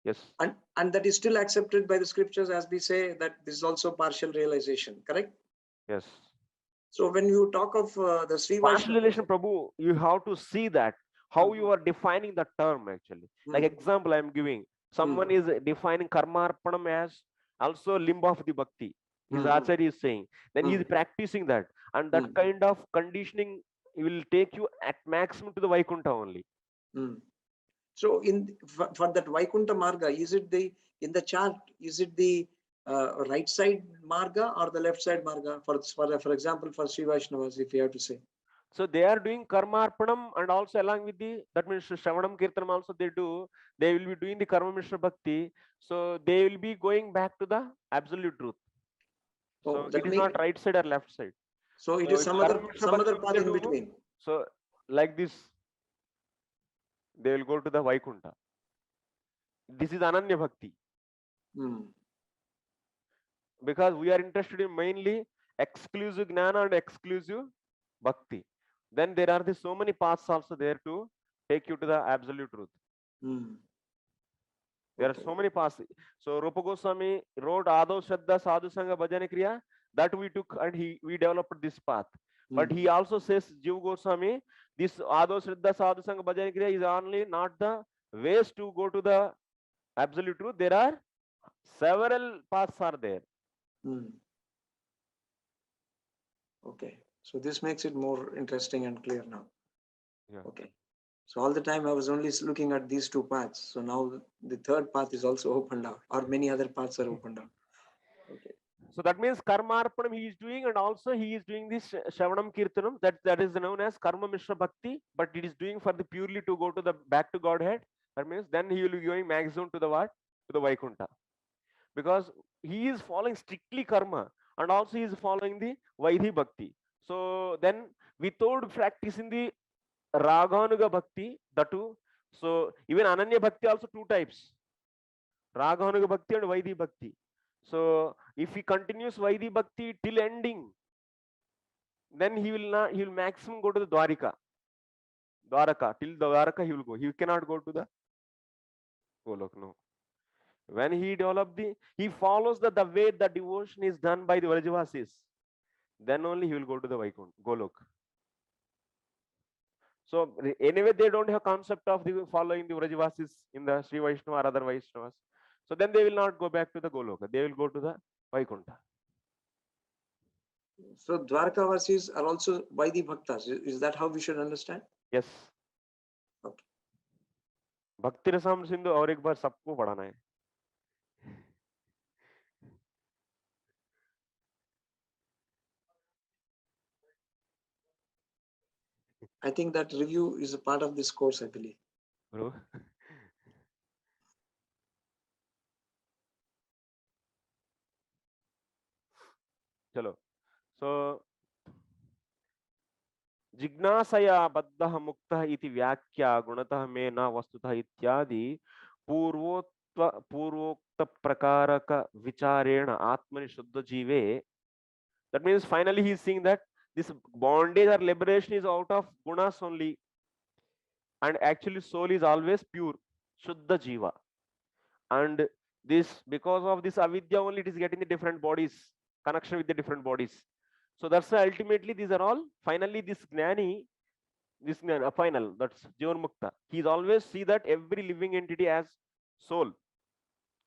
Yes. And that is still accepted by the scriptures, as we say that this is also partial realization, correct? Yes. So when you talk of the Sri Partial Vaishnava, relation, Prabhu, you have to see that how you are defining the term actually. Like example I am giving, someone is defining karmarpanam as also limb of the bhakti. His acharya is saying, then he is practicing that, and that kind of conditioning will take you at maximum to the Vaikuntha only. So for that Vaikuntha Marga, is it in the chart, is it the right side Marga or the left side Marga? For example, for Sri Vaishnavas, if you have to say. So they are doing karmarpanam, and also along with that means Shravanam Kirtanam also they do. They will be doing the Karma Mishra Bhakti. So they will be going back to the absolute truth. So it is not right side or left side. So it is some other path in do, between. So like this, they will go to the Vaikuntha. This is Ananya Bhakti. Because we are interested in mainly exclusive Gnana and exclusive Bhakti. Then there are so many paths also there to take you to the absolute truth. There are so many paths. So Rupa Goswami wrote Adav Shraddha Sadhu Sangha Bhajana Kriya, that we took and we developed this path. But he also says, Jiva Goswami, this Adav Shraddha Sadhu Sangha Bhajana Kriya is only not the ways to go to the absolute truth. There are several paths are there. Okay, so this makes it more interesting and clear now. Yeah. Okay, so all the time I was only looking at these two paths. So now the third path is also opened up, or many other paths are opened up. Okay. So that means Karma Arpanam he is doing, and also he is doing this Shravanam Kirtanam, that is known as Karma Mishra Bhakti, but it is doing for the purely to go to the back to Godhead. That means then he will be going maximum to the what? To the Vaikuntha. Because he is following strictly karma, and also he is following the Vaidhi Bhakti. So then without practicing the Raganuga Bhakti, that too. So even Ananya Bhakti also two types. Raganuga Bhakti and Vaidhi Bhakti. So if he continues Vaidhi Bhakti till ending, then he will maximum go to the Dwarika. Dwaraka. Till Dwaraka he will go. He cannot go to the Golok. No. When he develop he follows the way the devotion is done by the Vrajavasis, then only he will go to the Vaikuntha, Golok. So anyway, they don't have concept of the following the Vrajavasis in the Sri Vaishnava or other Vaishnavas. So then they will not go back to the Goloka. They will go to the Vaikuntha. So Dwarkavasis are also by the Bhaktas. Is that how we should understand? Yes. Okay. Bhakti Rasam Sindhu और एक बार सबको पढ़ाना है. I think that review is a part of this course, I believe. Bro. Chalo. So जिज्ञासया बद्धः मुक्तः इति व्याख्या गुणतः में न वस्तुतः इत्यादि पूर्वोक्त प्रकारक विचारेण आत्मनि शुद्ध जीवे. That means finally he is seeing that this bondage or liberation is out of gunas only, and actually soul is always pure, shuddha jiva. And this, because of this avidya only, it is getting the different bodies, connection with the different bodies. So that's why ultimately these are all, finally this gnani, final, that's Jivan Mukta. He is always see that every living entity as soul.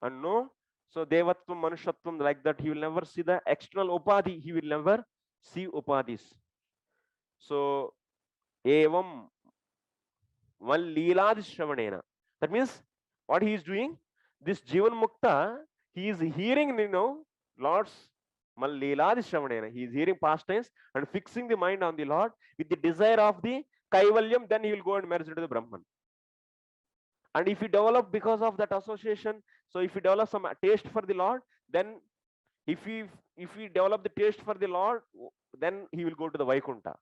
And no, so Devatvam, Manushatvam, like that, he will never see the external upadhi, he will never see upadhis. So, evam val leeladi shravanena. That means what he is doing, this Jivan Mukta, he is hearing, Lord's mal leeladi shravanena. He is hearing past tense and fixing the mind on the Lord with the desire of the Kaivalyam, then he will go and merge into the Brahman. And if he develop because of that association, so if he develop some taste for the Lord, then if he develop the taste for the Lord, then he will go to the Vaikuntha.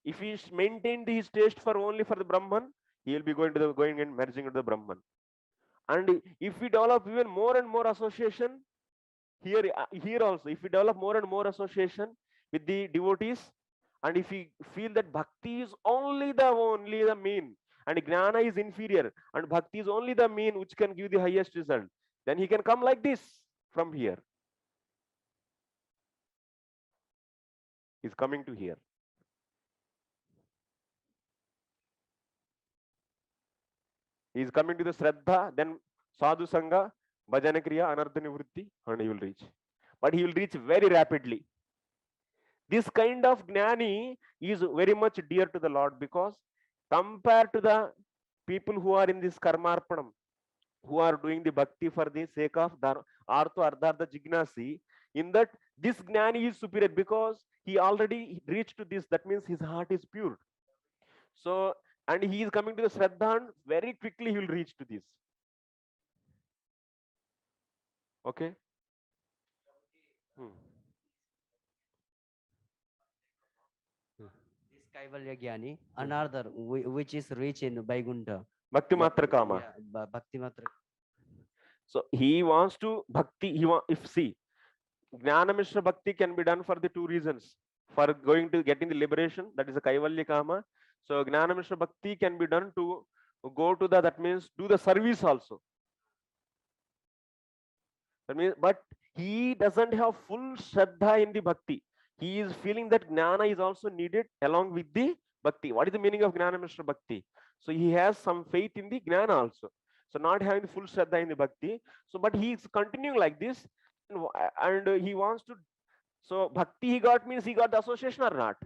If he maintained his taste for only for the Brahman, he will be going and merging into the Brahman. And if we develop even more and more association, here also, if we develop more and more association with the devotees, and if we feel that bhakti is only the mean, and gnana is inferior, and bhakti is only the mean which can give the highest result, then he can come like this from here. He's coming to here. He is coming to the Shraddha, then Sadhu Sangha, Bhajana Kriya, Anartha Nivritti, and he will reach. But he will reach very rapidly. This kind of gnani is very much dear to the Lord, because compared to the people who are in this karmarpanam, who are doing the bhakti for the sake of artha ardhartha jignasi, in that this gnani is superior because he already reached to this. That means his heart is pure. So, and he is coming to the Shraddha, and very quickly he will reach to this. Okay. This Kaivalya Jnani, another which is rich in Vaikuntha. Bhakti Matra Kama. Yeah, Bhakti Matra. So he wants to bhakti. Jnana Mishra Bhakti can be done for the two reasons. For getting the liberation, that is a Kaivalya Kama. So Jnana Mishra Bhakti can be done to go to that means do the service also. That means, but he doesn't have full Shraddha in the Bhakti. He is feeling that Jnana is also needed along with the Bhakti. What is the meaning of Jnana Mishra Bhakti? So he has some faith in the Jnana also. So not having the full Shraddha in the Bhakti. So, but he is continuing like this, and he wants to. So Bhakti he got means he got the association or not?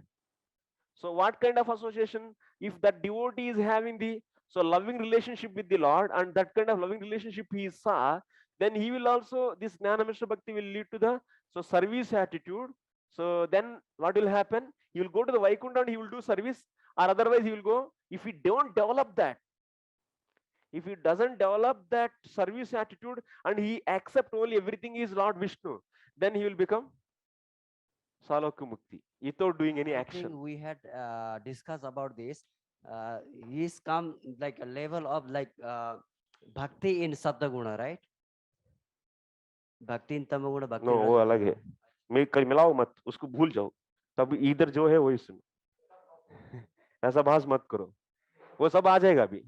So what kind of association? If that devotee is having the loving relationship with the Lord, and that kind of loving relationship he saw, then he will also, this Jnana Mishra Bhakti will lead to the service attitude. So then what will happen? He will go to the Vaikuntha and he will do service, or otherwise he will go. If he don't develop that, if he doesn't develop that service attitude and he accept only everything is Lord Vishnu, then he will become Salokya Mukti without doing any action. I think we had discussed about this. He's come like a level of like bhakti in Sattva-guna, right? Bhakti in Tamaguna, Bhakti. No, वो अलग है. मिलाओ मत, उसको भूल जाओ. तब इधर जो है वही सुनो. ऐसा भास मत करो. वो सब आ जाएगा अभी.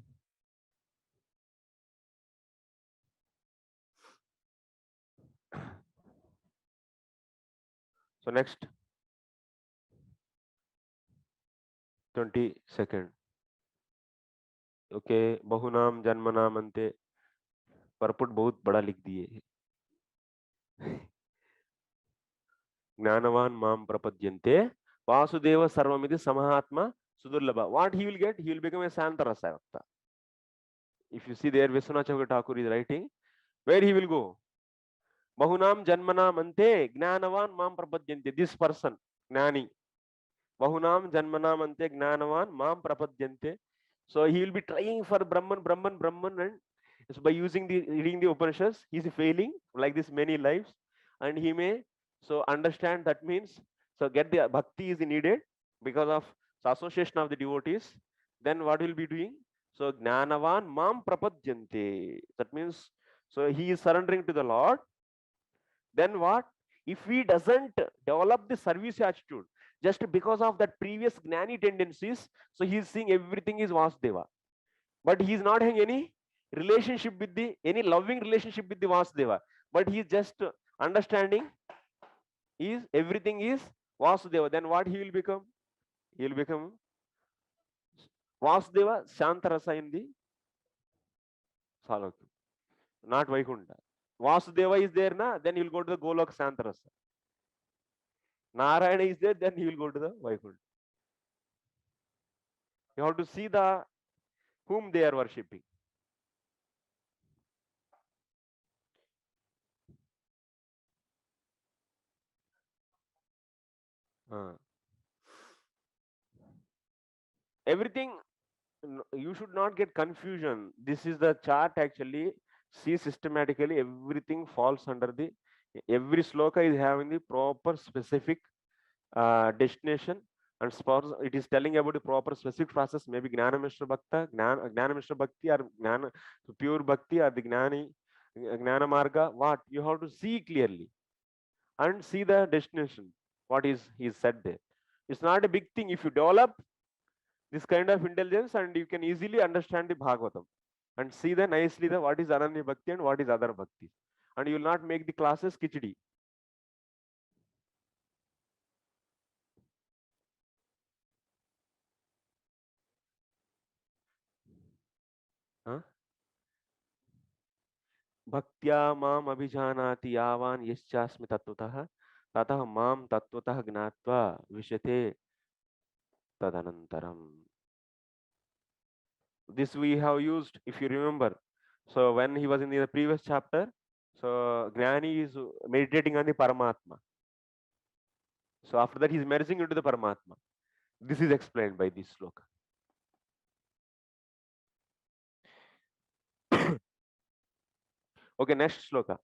So next 22nd. ओके, बहुनाम जन्मनाम अंते. परपुट बहुत बड़ा लिख दिए. ज्ञानवान माम प्रपद्यन्ते वासुदेव सर्वमिति समाहात्मा sudurlabha. What he will get? He will become a santarasa vakta. If you see there, Viswanath Thakur is writing, where he will go? Bahunam janmanam ante gnanavan mam prapadyante. This person, gnani. Bahunam janmanam ante gnanavan mam prapadyante. So he will be trying for Brahman, Brahman, Brahman, and so by using the reading the Upanishads, he is failing like this many lives, and he may so understand that means so get the bhakti is needed because of the association of the devotees. Then what will be doing? So gnanavan mam prapadyante. That means so he is surrendering to the Lord. Then what? If he doesn't develop the service attitude just because of that previous gnani tendencies, so he is seeing everything is Vasudeva, but he is not having any relationship with the any loving relationship with the Vasudeva, but he is just understanding is everything is Vasudeva. Then what he will become? He will become Vasudeva Shantarasa in the Salokya, not Vaikunta. Vasudeva is there, na? Then he will go to the Golok Shantarasa. Narayana is there, then he will go to the Vaikunta. You have to see the whom they are worshipping. Everything, you should not get confusion. This is the chart actually. See systematically, everything falls under the, every sloka is having the proper specific destination, and it is telling about the proper specific process. Maybe Gnana Mishra Bhakta, Gnana Mishra Bhakti, or Gnana, pure Bhakti, or the Gnani, Gnana Marga. What? You have to see clearly and see the destination. What is said there? It's not a big thing if you develop this kind of intelligence, and you can easily understand the Bhagavatam and see the nicely the what is Ananya Bhakti and what is other Bhakti, and you will not make the classes kichdi. Huh? Bhaktya mam abhijanati yavan yaschasmi tattvatah tatah mam tattvatah gnatva vishate tadanantaram. This we have used, if you remember. So when he was in the previous chapter, so Gnani is meditating on the Paramatma. So after that he is merging into the Paramatma. This is explained by this sloka. Okay, next sloka.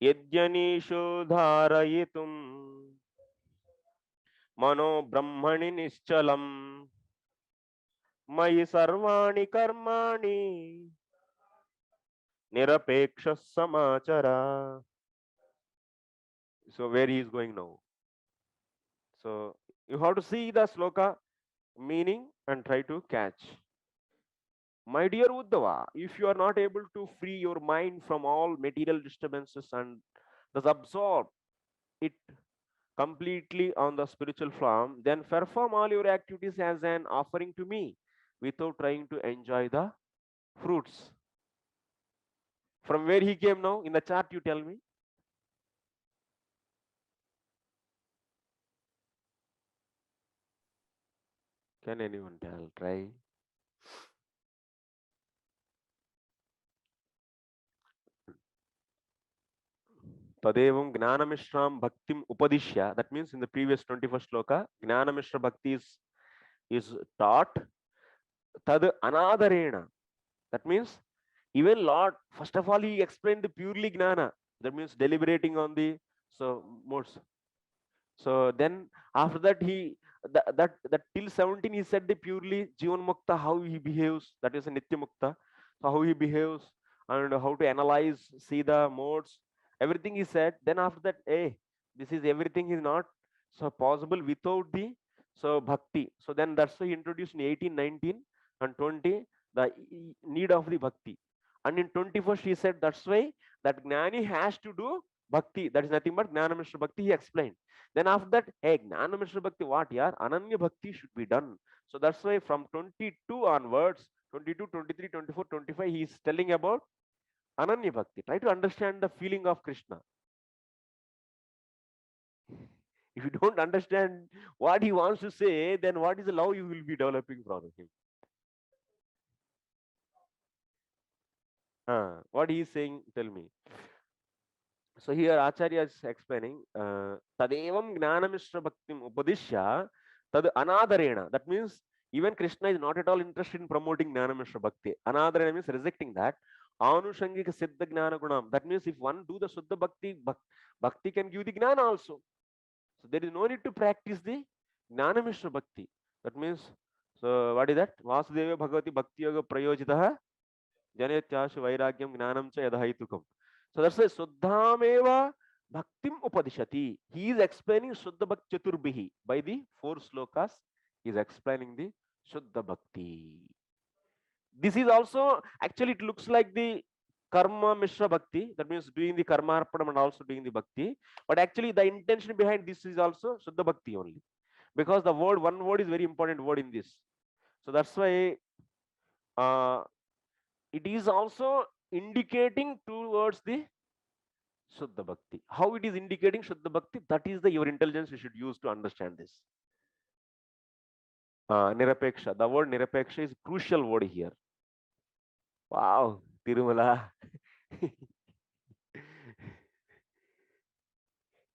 Yajyanisho dharayitum mano brahmani nischalam mayi sarvani karmani nirapeksha samachara. So where he is going now? So you have to see the sloka meaning and try to catch. My dear Uddhava, if you are not able to free your mind from all material disturbances and thus absorb it completely on the spiritual form, then perform all your activities as an offering to me without trying to enjoy the fruits. From where he came now? In the chart, you tell me. Can anyone tell? Try. Tadevam Gnanamishram Bhaktim Upadishya. That means in the previous 21st sloka, Gnanamishra Bhakti is taught. Tad Anadarena. That means even Lord, first of all, he explained the purely Gnana. That means deliberating on the modes. So then after that that till 17 he said the purely Jivan Mukta, how he behaves. That is a Nitya Mukta. So how he behaves and how to analyze, see the modes, everything is said. Then after that, hey, this is everything is not so possible without the so bhakti. So then that's why he introduced in 18, 19 and 20 the need of the bhakti. And in 21st he said that's why that gnani has to do bhakti. That is nothing but gnana mishra bhakti, he explained. Then after that, hey, gnana mishra bhakti what? Yeah, ananya bhakti should be done. So that's why from 22 onwards, 22, 23, 24, 25, he is telling about Ananya Bhakti. Try to understand the feeling of Krishna. If you don't understand what he wants to say, then what is the love you will be developing from him? What he is saying, tell me. So here Acharya is explaining, Tadevam Gnanamishra Bhaktim Upadishya Tad Anadarena. That means even Krishna is not at all interested in promoting Gnanamishra Bhakti. Anadarena means rejecting that. Anushangika Siddha Gnana Gunam. That means if one do the Suddha Bhakti, Bhakti can give the Gnana also. So there is no need to practice the Gnana Mishra Bhakti. That means, so what is that? Vasudeva Bhagavati Bhakti Yoga Prayojitaha Janetyashu Vairagyam Gnanam Cha Yadhaitukam. So that's why Suddhameva Bhaktim Upadishati. He is explaining Shuddha Bhakti Chaturbhihi. By the 4 slokas, he is explaining the Shuddha Bhakti. This is also, actually it looks like the Karma Mishra Bhakti, that means doing the Karma Arpanam and also doing the Bhakti. But actually the intention behind this is also Shuddha Bhakti only. Because the word, one word is very important word in this. So that's why it is also indicating towards the Shuddha Bhakti. How it is indicating Shuddha Bhakti? That is the your intelligence you should use to understand this. Nirapeksha. The word Nirapeksha is crucial word here. Wow, Tirumala.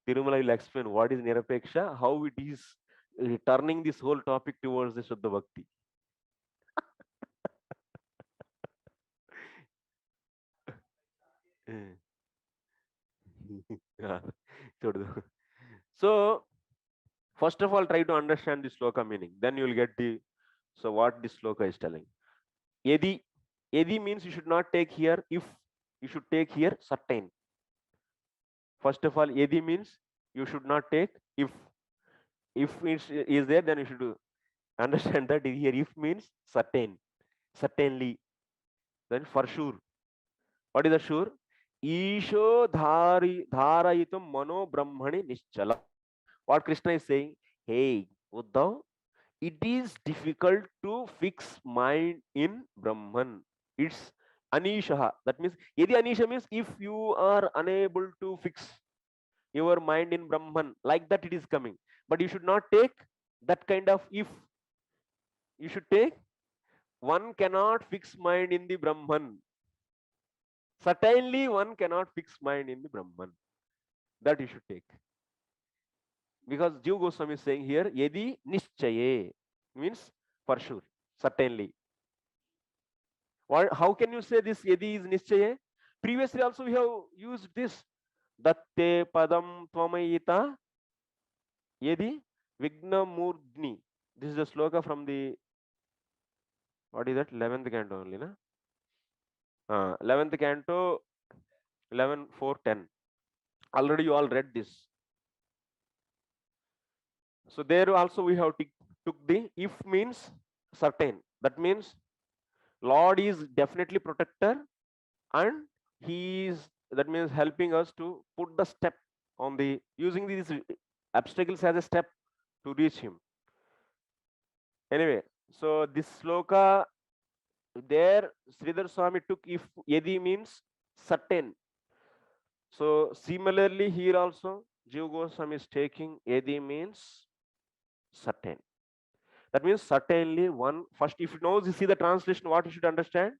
Tirumala will explain what is Nirapeksha, how it is turning this whole topic towards the Shuddha Bhakti. So, first of all, try to understand the sloka meaning. Then you will get the, so what this sloka is telling. Yedi, yedi means you should not take here if, you should take here certain. First of all, yedi means you should not take if. If is there, then you should understand that here if means certain, certainly, then for sure. What is the sure? Isho dharayitam mano brahmani nischala. What Krishna is saying, hey Uddhav, it is difficult to fix mind in Brahman. It's anishaha. That means yedi anisha means if you are unable to fix your mind in Brahman, like that it is coming. But you should not take that kind of if. You should take one cannot fix mind in the Brahman. Certainly one cannot fix mind in the Brahman. That you should take. Because Jiva Goswami is saying here, yedi nishchaye means for sure, certainly. How can you say this yedi is nishchaye? Previously also we have used this. Datte padam tvamayita yedi vigna murdni. This is the sloka from the, what is that, 11th canto only, na? 11th canto, 11, 4, 10. Already you all read this. So there also we have took the if means certain. That means Lord is definitely protector and he is, that means helping us to put the step on the, using these obstacles as a step to reach him. Anyway, so this sloka, there Sridhar Swami took if yedi means certain. So similarly here also Jiva Goswami is taking yedi means certain. That means certainly one, first if you know, you see the translation, what you should understand,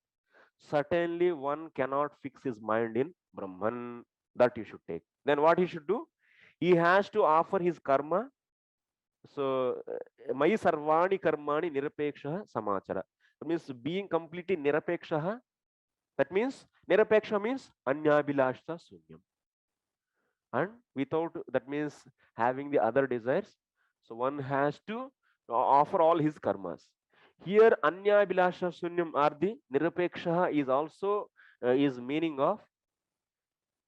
certainly one cannot fix his mind in Brahman. That you should take. Then what he should do? He has to offer his karma. So Mai Sarvani Karmani Nirapeksha Samachara. That means being completely Nirapeksha. That means Nirapeksha means Anyabilashta Sunyam. And without, that means having the other desires. So one has to offer all his karmas. Here Anya Bilasha Sunyam Ardi Nirapeksha is also is meaning of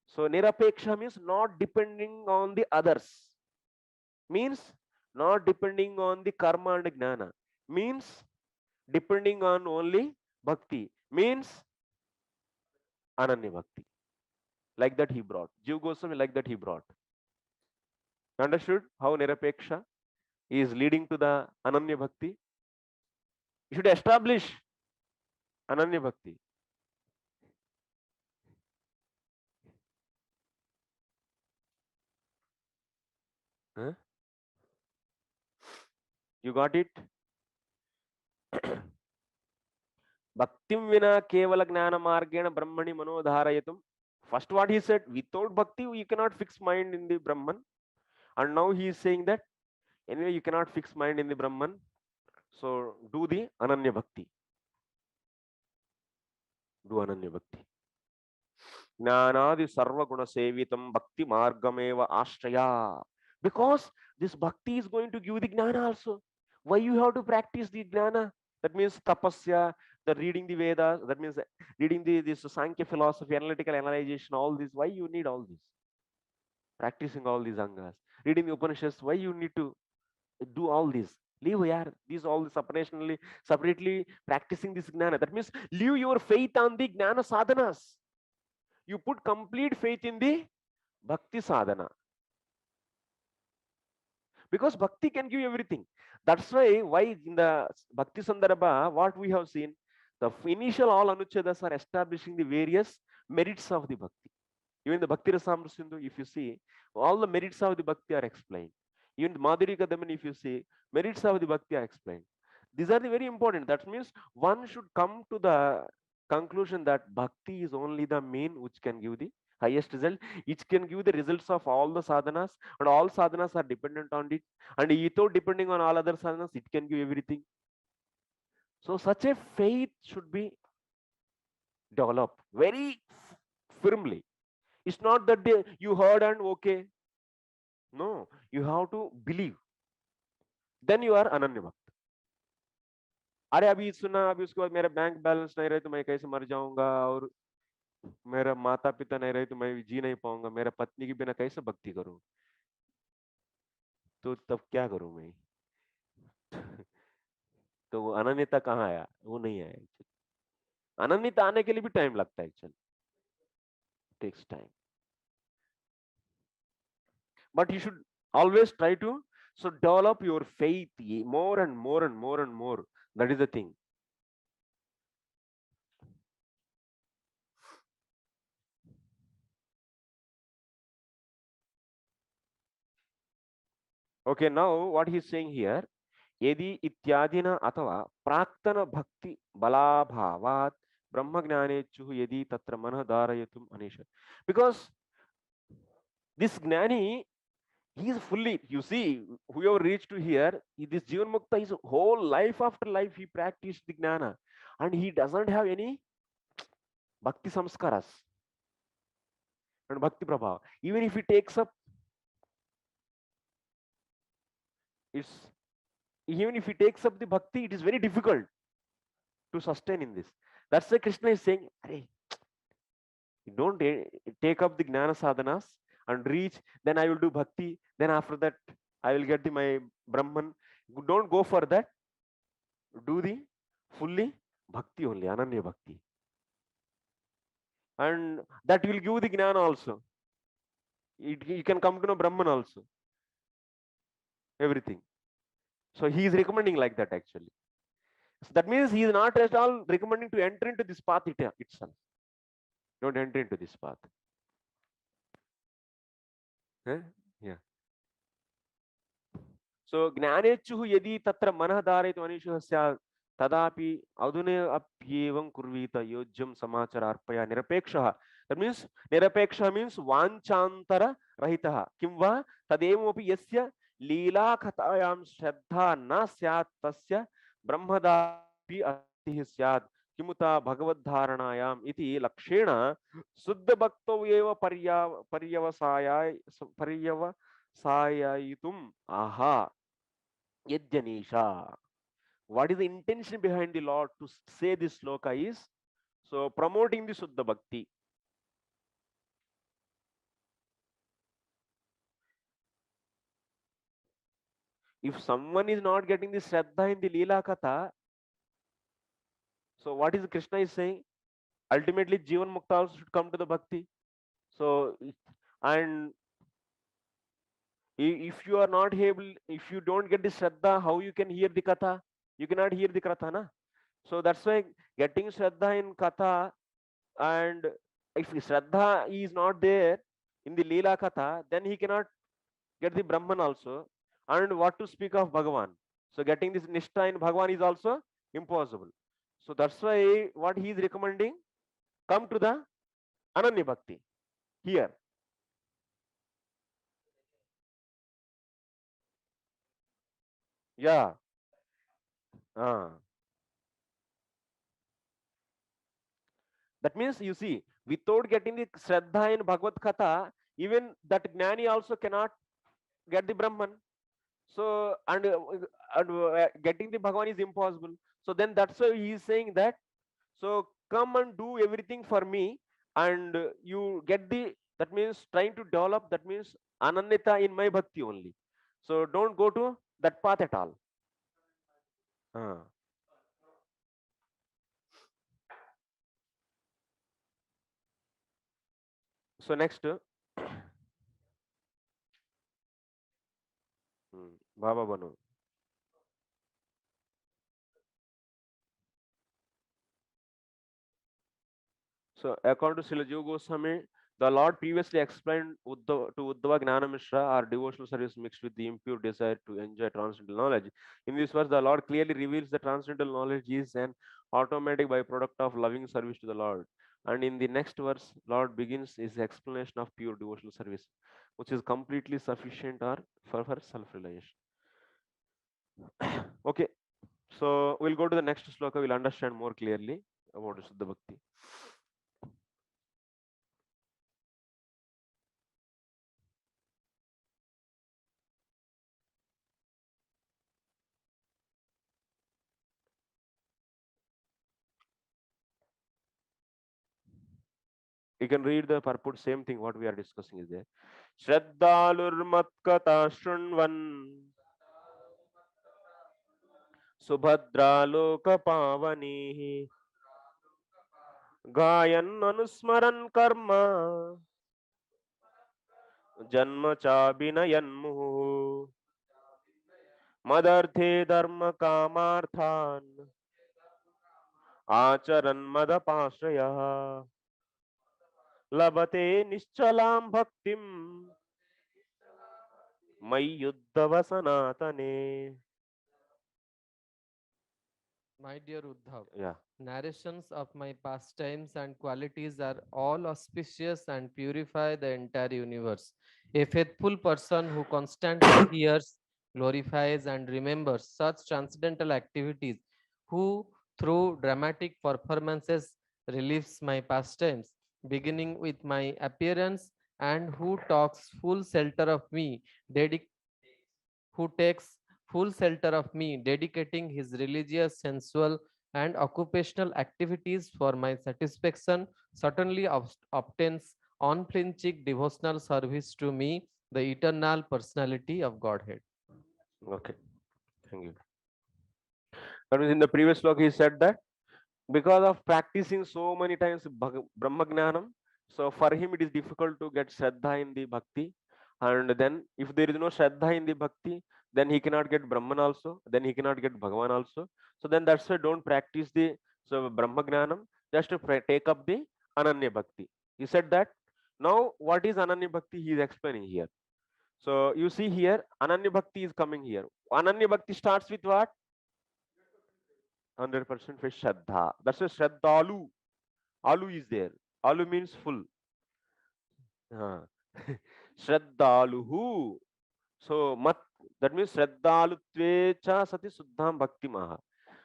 So nirapeksha means not depending on the others, means not depending on the karma and gnana, means depending on only bhakti, means ananya bhakti. Like that he brought. Jiva Goswami, like that he brought. Understood how nirapeksha is leading to the ananya bhakti? You should establish ananya bhakti. Huh? You got it? Bhaktim vina kevala gnana margena brahmani manodharayatum. First what he said, without bhakti you cannot fix mind in the Brahman. And now he is saying that anyway you cannot fix mind in the Brahman. So do the ananya bhakti. Do ananya bhakti. Jnanadi sarva guna sevitam bhakti margameva ashraya. Because this bhakti is going to give the gnana also. Why you have to practice the gnana? That means tapasya, the reading the Vedas, that means reading this Sankhya philosophy, analytical analyzation, all this. Why you need all this? Practicing all these angas. Reading the Upanishads, why you need to do all this? Leave here. These all this separately practicing this gnana. That means leave your faith on the gnana sadhanas. You put complete faith in the bhakti sadhana. Because bhakti can give everything. That's why in the Bhakti Sandarbha, what we have seen, the initial all anuchedas are establishing the various merits of the bhakti. Even the Bhakti Rasamrita Sindhu, if you see, all the merits of the bhakti are explained. Even the Madhuri Kadamani, if you see, merits of the bhakti are explained. These are the very important. That means one should come to the conclusion that bhakti is only the mean which can give the highest result. It can give the results of all the sadhanas, and all sadhanas are dependent on it. And without depending on all other sadhanas, it can give everything. So such a faith should be developed very firmly. It's not that you heard and okay. No, you have to believe. Then you are ananya bhakt. अरे अभी सुना, अभी उसके बाद मेरा bank balance नहीं रहे तो मैं कैसे मर जाऊंगा, और मेरा माता पिता नहीं रहे तो मैं जी नहीं पाऊंगा, मेरा पत्नी के बिना कैसे भक्ति करूं, तो तब क्या करूं मैं? तो वो अनन्यता कहाँ आया? वो नहीं आया एक्चुअली. अनन्यता आने के लिए भी टाइम लगता है actually. Takes time. But you should always try to develop your faith more and more and more and more. That is the thing. Okay, now what he is saying here, yadi ityadina atava praktana bhakti balabhavat brahma jnanechuh yadi tatra manah dharayatum anisha. Because this gnani, he is fully, you see, whoever reached to here, this Jivan Mukta, his whole life after life, he practiced the gnana. And he doesn't have any bhakti samskaras and bhakti prabhava. Even if he takes up, even if he takes up the bhakti, it is very difficult to sustain in this. That's why Krishna is saying, don't take up the gnana sadhanas and reach, then I will do bhakti, then after that I will get my Brahman. Don't go for that. Do the fully bhakti only, ananya bhakti. And that will give the gnana also. You can come to know Brahman also. Everything. So he is recommending like that actually. So that means he is not at all recommending to enter into this path itself. Don't enter into this path. Yeah. So jnanechuh yadi tatra manah dharayatu anishuh syat tadapi adune apyevam kurvita yojyam samachara arpaya nirapeksha. That means nirapeksha means vanchantara rahitaha. Kimva tademopi yasya leela khatayam shraddha na syat tasya brahmadapi atihi syat kimuta bhagavad dharanayam iti lakshena suddha bhakto eva paryavasayayitum aha yajjanisha. What is the intention behind the Lord to say this sloka is, so promoting the Suddha Bhakti. If someone is not getting the Shraddha in the Leela Katha, so what is Krishna is saying? Ultimately, Jivan Mukta also should come to the Bhakti. So, and if you are not able, if you don't get the Shraddha, how you can hear the Katha? You cannot hear the Katha, na? So that's why getting Shraddha in Katha, and if Shraddha is not there in the Leela Katha, then he cannot get the Brahman also. And what to speak of Bhagavan? So getting this Nishtha in Bhagavan is also impossible. So that's why what he is recommending, come to the Ananya Bhakti here. Yeah. That means, you see, without getting the Shraddha in Bhagavad Katha, even that Gnani also cannot get the Brahman. So, and getting the Bhagavan is impossible. So then that's why he is saying that, so come and do everything for me, and you get the, that means trying to develop, that means Ananyata in my bhakti only. So don't go to that path at all. So next, Baba Banu. So according to Srila Jiva Goswami, the Lord previously explained to Uddhava Gnana Mishra, our devotional service mixed with the impure desire to enjoy transcendental knowledge. In this verse, the Lord clearly reveals that transcendental knowledge is an automatic byproduct of loving service to the Lord. And in the next verse, Lord begins his explanation of pure devotional service, which is completely sufficient or for self-realization. Okay, so we'll go to the next sloka. We'll understand more clearly about Suddha Bhakti. You can read the purport, same thing what we are discussing is there. Shraddalurmatkata shrunvan Subhadraloka pavani Gayan anusmaran karma Janma chabinayan muhu Madarthe dharma kamarthan Acharan madapashraya Labate nischalam bhaktim Mayyuddhava sanatane. My dear Uddhav, Yeah. narrations of my pastimes and qualities are all auspicious and purify the entire universe. A faithful person who constantly hears, glorifies, and remembers such transcendental activities, who through dramatic performances relieves my pastimes, beginning with my appearance, and who talks full shelter of me, who takes full shelter of me, dedicating his religious, sensual, and occupational activities for my satisfaction, certainly obtains unflinching devotional service to me, the eternal personality of Godhead. Okay. Thank you. That means in the previous slok he said that because of practicing so many times Brahma Gnanam, so for him it is difficult to get Shraddha in the Bhakti. And then if there is no Shraddha in the Bhakti, then he cannot get Brahman also, then he cannot get Bhagavan also. So then that's why don't practice the Brahma Gnanam, just to take up the Ananya Bhakti. He said that. Now what is Ananya Bhakti he is explaining here. So you see here, Ananya Bhakti is coming here. Ananya Bhakti starts with what? 100% with Shraddha. That's a Shraddhalu. Alu is there. Alu means full. Shraddhaluhu. So that means Shraddhalutvecha sati Suddham Bhakti Maha.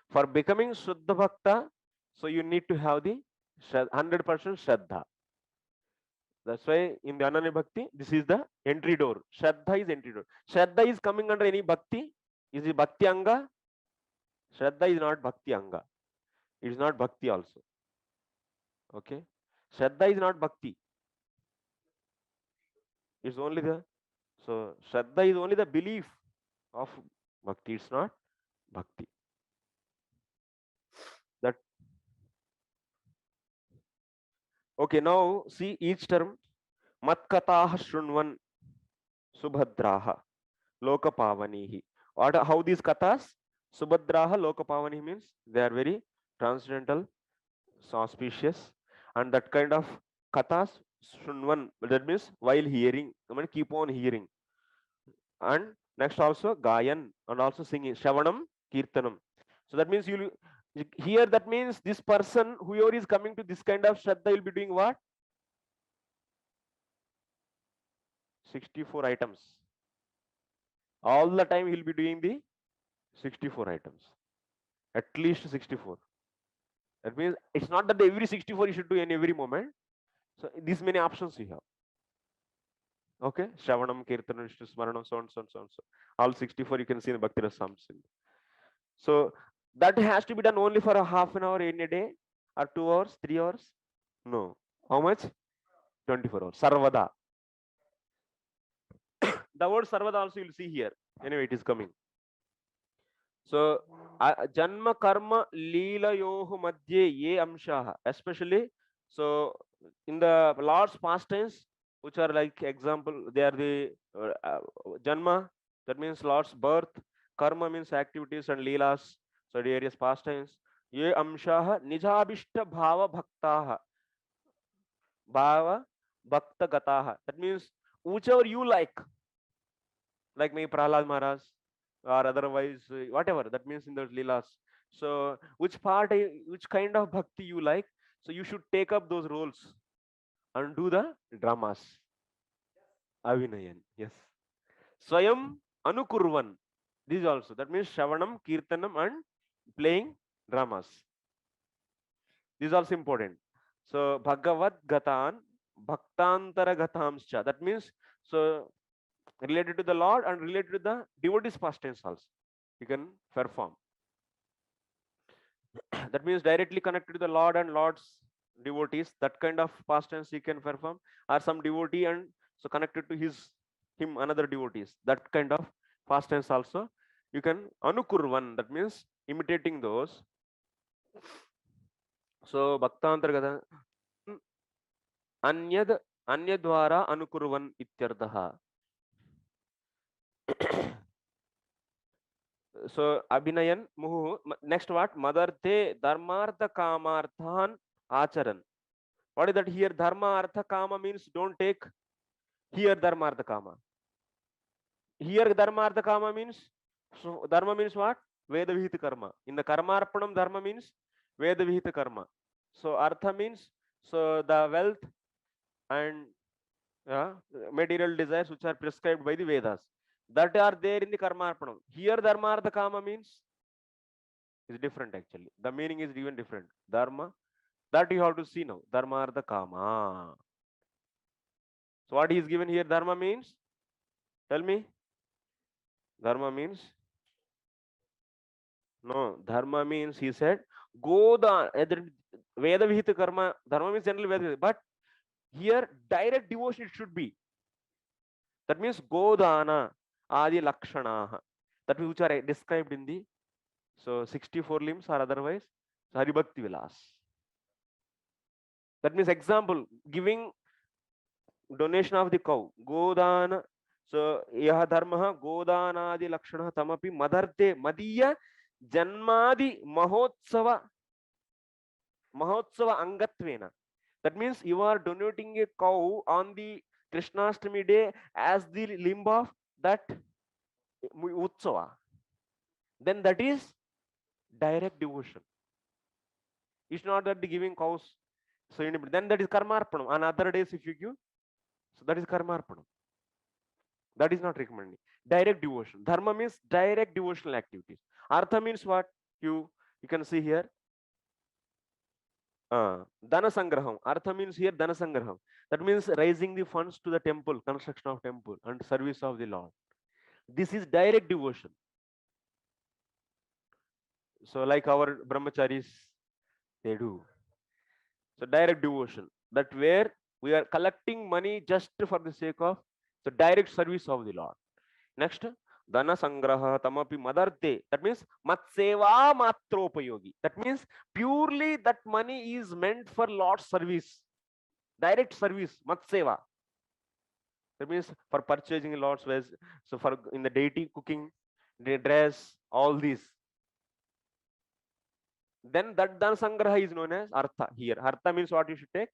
For becoming Shuddha Bhakta, so you need to have the 100% Shraddha. That's why in the Ananya Bhakti, this is the entry door. Shraddha is entry door. Shraddha is coming under any Bhakti. Is it Bhakti Anga? Shraddha is not Bhakti Anga. It is not Bhakti also. Okay. Shraddha is not Bhakti. It's only the, so Shraddha is only the belief of Bhakti, it's not bhakti. That okay, now see each term. Matkataha shrunvan subhadraha lokapavanihi. What, how these kathas? Subhadraha lokapavanihi means they are very transcendental, so auspicious, and that kind of kathas shrunvan, that means while hearing, I mean keep on hearing. And next also gayan, and also singing, shavanam kirtanam. So that means you here, that means this person whoever is coming to this kind of shraddha will be doing what? 64 items. All the time he'll be doing the 64 items, at least 64. That means it's not that every 64 you should do in every moment. So these many options you have. Okay, Shravanam, Kirtanam, Vishnu Smaranam, so on, so on, so on, so all 64 you can see in the Bhakti Rasamsila. So that has to be done only for a half an hour in a day, or 2 hours, 3 hours? No. How much? 24 hours. Sarvada. The word Sarvada also you will see here. Anyway, it is coming. So Janma Karma Leela Yohu Madhye Ye Amshaha, especially so in the Lord's pastimes, which are like example, they are the Janma, that means Lord's birth, Karma means activities and Leelas, so various pastimes. Ye Amshaha Nijabishta Bhava Bhaktaha, Bhava Bhakta Gataha, that means whichever you like me Prahlad Maharaj, or otherwise whatever, that means in those leelas. So which part, which kind of bhakti you like, so you should take up those roles and do the dramas. Avinayan, yes. Swayam anukurvan, this also, that means Shavanam, Kirtanam and playing dramas. This is also important. So Bhagavad Gatan Bhaktantara Gatamscha, that means so related to the Lord and related to the devotees pastimes also you can perform. That means directly connected to the Lord and Lord's devotees, that kind of pastimes you can perform, or some devotee and so connected to him another devotees, that kind of pastimes also you can anukurvan, that means imitating those. So bhaktantargata anyad anyadvara anukurvan ityartha. So abhinayan muhu, next what? Madarte dharmartha kamarthan acharan. What is that here? Dharma artha kama means don't take here dharma artha kama. Here dharma artha kama means, so dharma means what? Veda vihita karma. In the karma arpanam, dharma means Veda vihita karma. So artha means so the wealth and material desires which are prescribed by the Vedas, that are there in the karma arpanam. Here dharma artha kama means is different actually. The meaning is even different. Dharma, that you have to see now. Dharma artha kama. So what is given here? Dharma means, tell me. Dharma means, no, dharma means, he said, Goda, Veda Vihita Karma, dharma means generally Veda, but here direct devotion it should be. That means Godana, Adi Lakshana, that which are described in the, so 64 limbs or otherwise, Haribhakti Vilas. That means example, giving donation of the cow, Godana. So yah dharma Godanadi Lakshana Tamapi Madarte Madiya Janmadi Mahotsava Angatvena. That means you are donating a cow on the Krishnastami day as the limb of that Utsava. Then that is direct devotion. It's not that the giving cows. So then that is karmarpanam. On other days if you give, so that is karmarpanam. That is not recommended. Direct devotion. Dharma means direct devotional activities. Artha means what? You can see here. Dana Sangraham. Artha means here Dana Sangraham. That means raising the funds to the temple, construction of temple and service of the Lord. This is direct devotion. So like our brahmacharis, they do. So direct devotion. That where we are collecting money just for the sake of the direct service of the Lord. Next, Dana sangraha tamapi madarte. That means matseva matropayogi. That means purely that money is meant for Lord's service, direct service, matseva. That means for purchasing Lord's wares. So for in the deity cooking, the dress, all these. Then that dana sangraha is known as artha here. Artha means what you should take.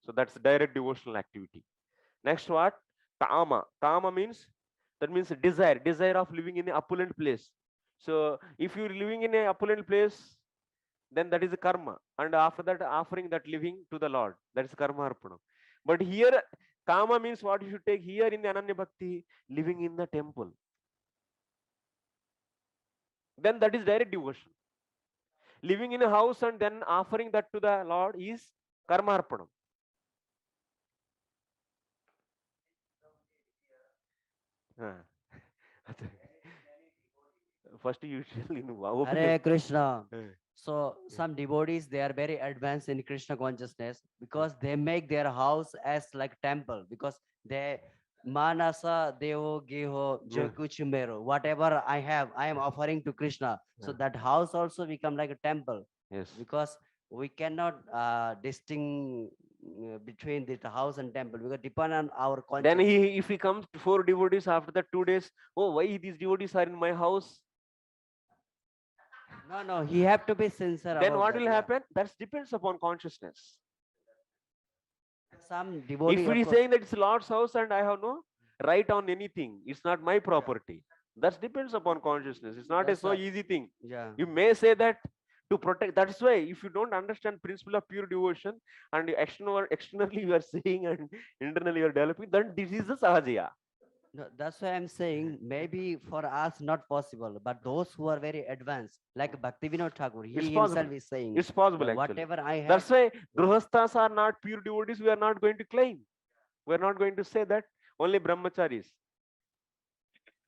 So that's direct devotional activity. Next what? Kama. Kama means, that means desire of living in an opulent place. So if you're living in an opulent place, then that is a karma. And after that, offering that living to the Lord, that is karma arpana. But here, kama means what you should take here in the Ananya Bhakti, living in the temple. Then that is direct devotion. Living in a house and then offering that to the Lord is karma arpana. First you know. Hare Krishna. So some devotees, they are very advanced in Krishna consciousness because they make their house as like temple, because they manasa devo geho jo kuch mero, whatever I have, I am offering to Krishna. So that house also become like a temple. Yes. Because we cannot distinguish between the house and temple, because depend on our conscience. Then if he comes to 4 devotees after that 2 days, oh, why these devotees are in my house? No, he have to be sincere. Then what will happen? That depends upon consciousness. Some devotee, if he is saying that it's Lord's house and I have no right on anything, it's not my property. That depends upon consciousness. It's not a so easy thing. Yeah. You may say that to protect. That's why if you don't understand principle of pure devotion and externally you are saying and internally you are developing, then this is the sahajaya. No, that's why I'm saying maybe for us not possible, but those who are very advanced, like Bhakti Vinod Thakur, he himself is saying, it's possible that actually. whatever I have. That's why grihasthas are not pure devotees. We are not going to claim. We are not going to say that only brahmacharis.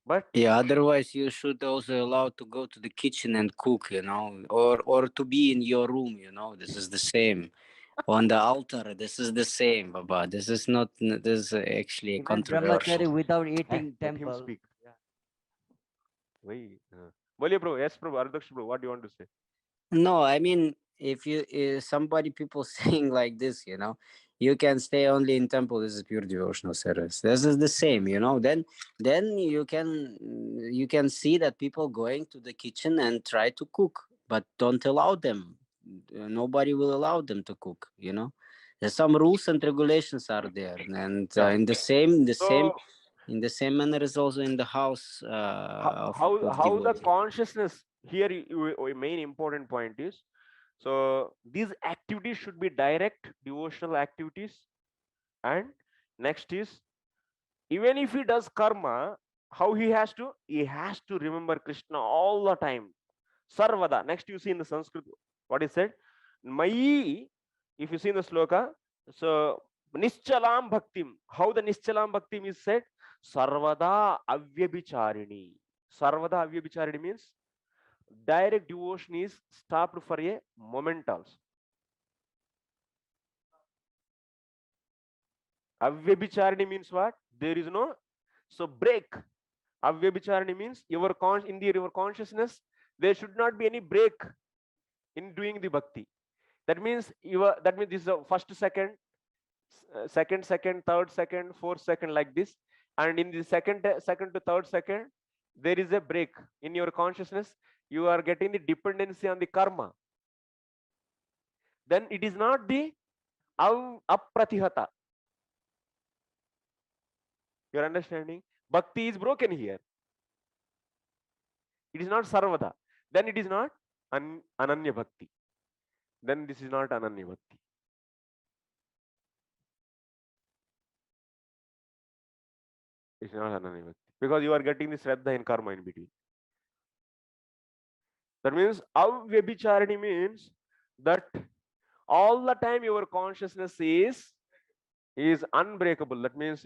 But yeah, otherwise you should also allow to go to the kitchen and cook, you know, or to be in your room, you know. This is the same. On the altar, this is the same, Baba. This is not. This is actually Even controversial. brahmachari without eating let him temple. speak. Why? Boliye, bro. Yes, bro. Ardaksh, bro. What do you want to say? No, I mean, if somebody people saying like this, you know, you can stay only in temple. This is pure devotional service. This is the same, you know. Then you can see that people going to the kitchen and try to cook, but don't allow them. Nobody will allow them to cook. You know, there's some rules and regulations are there, and in the same manner is also in the house. How the consciousness here? Main important point is, so these activities should be direct devotional activities, and next is, even if he does karma, how he has to remember Krishna all the time, sarvada. Next you see in the Sanskrit what is said, Mayi. If you see in the sloka, so Nischalam Bhaktim, how the Nischalam Bhaktim is said, Sarvada Avyabhicharini. Sarvada Avyabhicharini means direct devotion is stopped for a moment also. Avyabhicharini means what? There is no break. Avyabhicharini means your consciousness, there should not be any break in doing the bhakti. That means this is the first second, second, third second, fourth second, like this. And in the second to third second, there is a break in your consciousness. You are getting the dependency on the karma. Then it is not the apratihata. You're understanding? Bhakti is broken here. It is not sarvada. Then it is not ananya bhakti. Then this is not ananya bhakti. It's not ananya bhakti, because you are getting the shraddha and karma in between. That means avyabhicharini means that all the time your consciousness is unbreakable. That means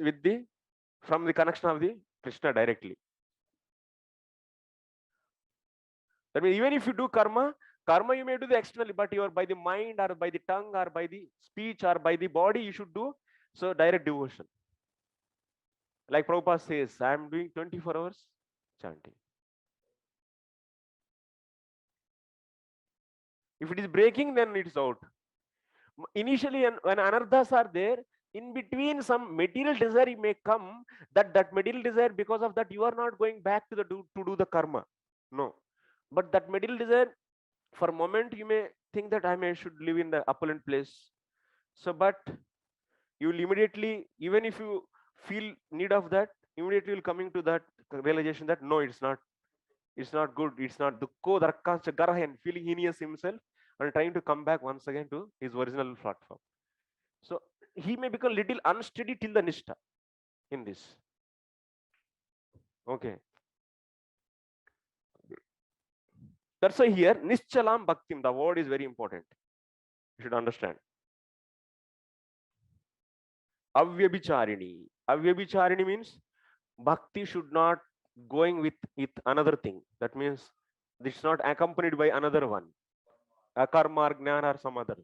from the connection of the Krishna directly. That means even if you do karma you may do the externally, but you are by the mind or by the tongue or by the speech or by the body, you should do so direct devotion. Like Prabhupada says, I am doing 24 hours chanting. If it is breaking, then it is out. Initially, when anarthas are there, in between some material desire may come, that material desire, because of that, you are not going back to do the karma. No. But that material desire, for a moment, you may think that should live in the opulent place. So, but you will immediately, even if you feel need of that, immediately will coming to that realization that no, it's not good, it's not dukkho darkascha garahan, feeling heinous himself and trying to come back once again to his original platform. So he may become little unsteady till the nishta in this. Okay. That's why here nischalam bhaktim, the word is very important. You should understand. Avyabhicharini. Avyabhicharini means bhakti should not going with another thing. That means it's not accompanied by another one, a karma or jnana or some other.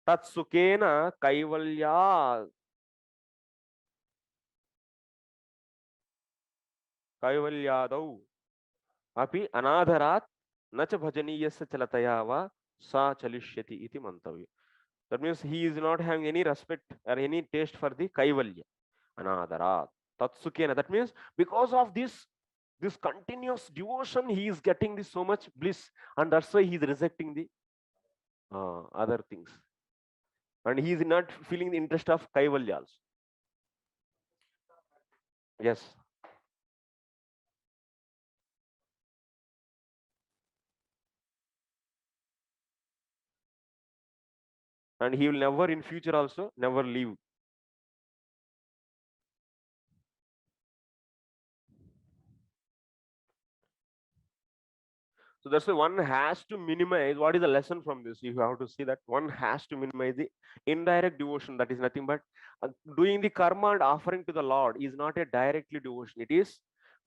Tatsukena kaivalya kaivalyadau api anadharat nacha bhajaniyasya chalataya va sa chalishyati iti mantavya. That means he is not having any respect or any taste for the kaivalya. Anadarat. Tatsukena. That means because of this continuous devotion, he is getting this so much bliss, and that's why he is rejecting the other things. And he is not feeling the interest of kaivalya also. Yes. And he will never in future also never leave. So that's why one has to minimize. What is the lesson from this? You have to see that one has to minimize the indirect devotion. That is nothing but doing the karma and offering to the Lord is not a directly devotion. It is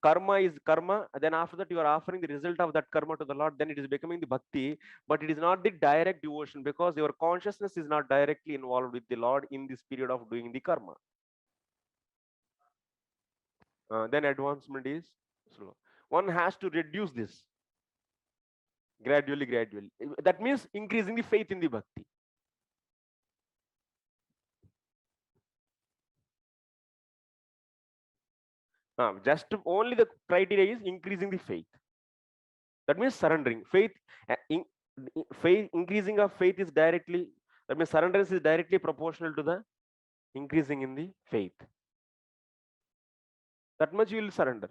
karma. Then after that, you are offering the result of that karma to the Lord. Then it is becoming the bhakti, but it is not the direct devotion because your consciousness is not directly involved with the Lord in this period of doing the karma. Then advancement is slow. One has to reduce this. Gradually. That means increasing the faith in the bhakti. Just only the criteria is increasing the faith. That means surrendering. Faith, increasing of faith is directly, that means surrender is directly proportional to the increasing in the faith. That much you will surrender.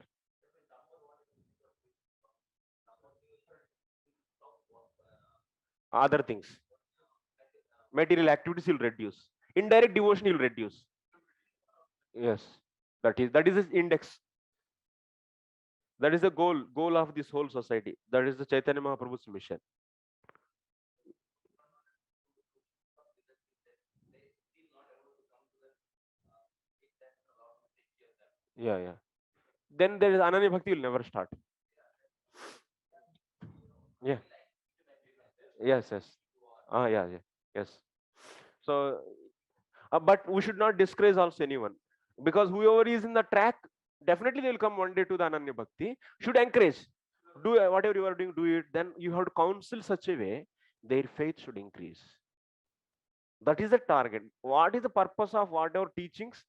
Other things, material activities will reduce. Indirect devotion will reduce. Yes, that is the index. That is the goal of this whole society. That is the Chaitanya Mahaprabhu's mission. Yeah. Then there is Ananya Bhakti will never start. Yeah. Yes. Yes. So, but we should not discourage also anyone, because whoever is in the track, definitely they will come one day to the Ananya Bhakti. Should encourage, do whatever you are doing, do it. Then you have to counsel such a way their faith should increase. That is the target. What is the purpose of whatever teachings?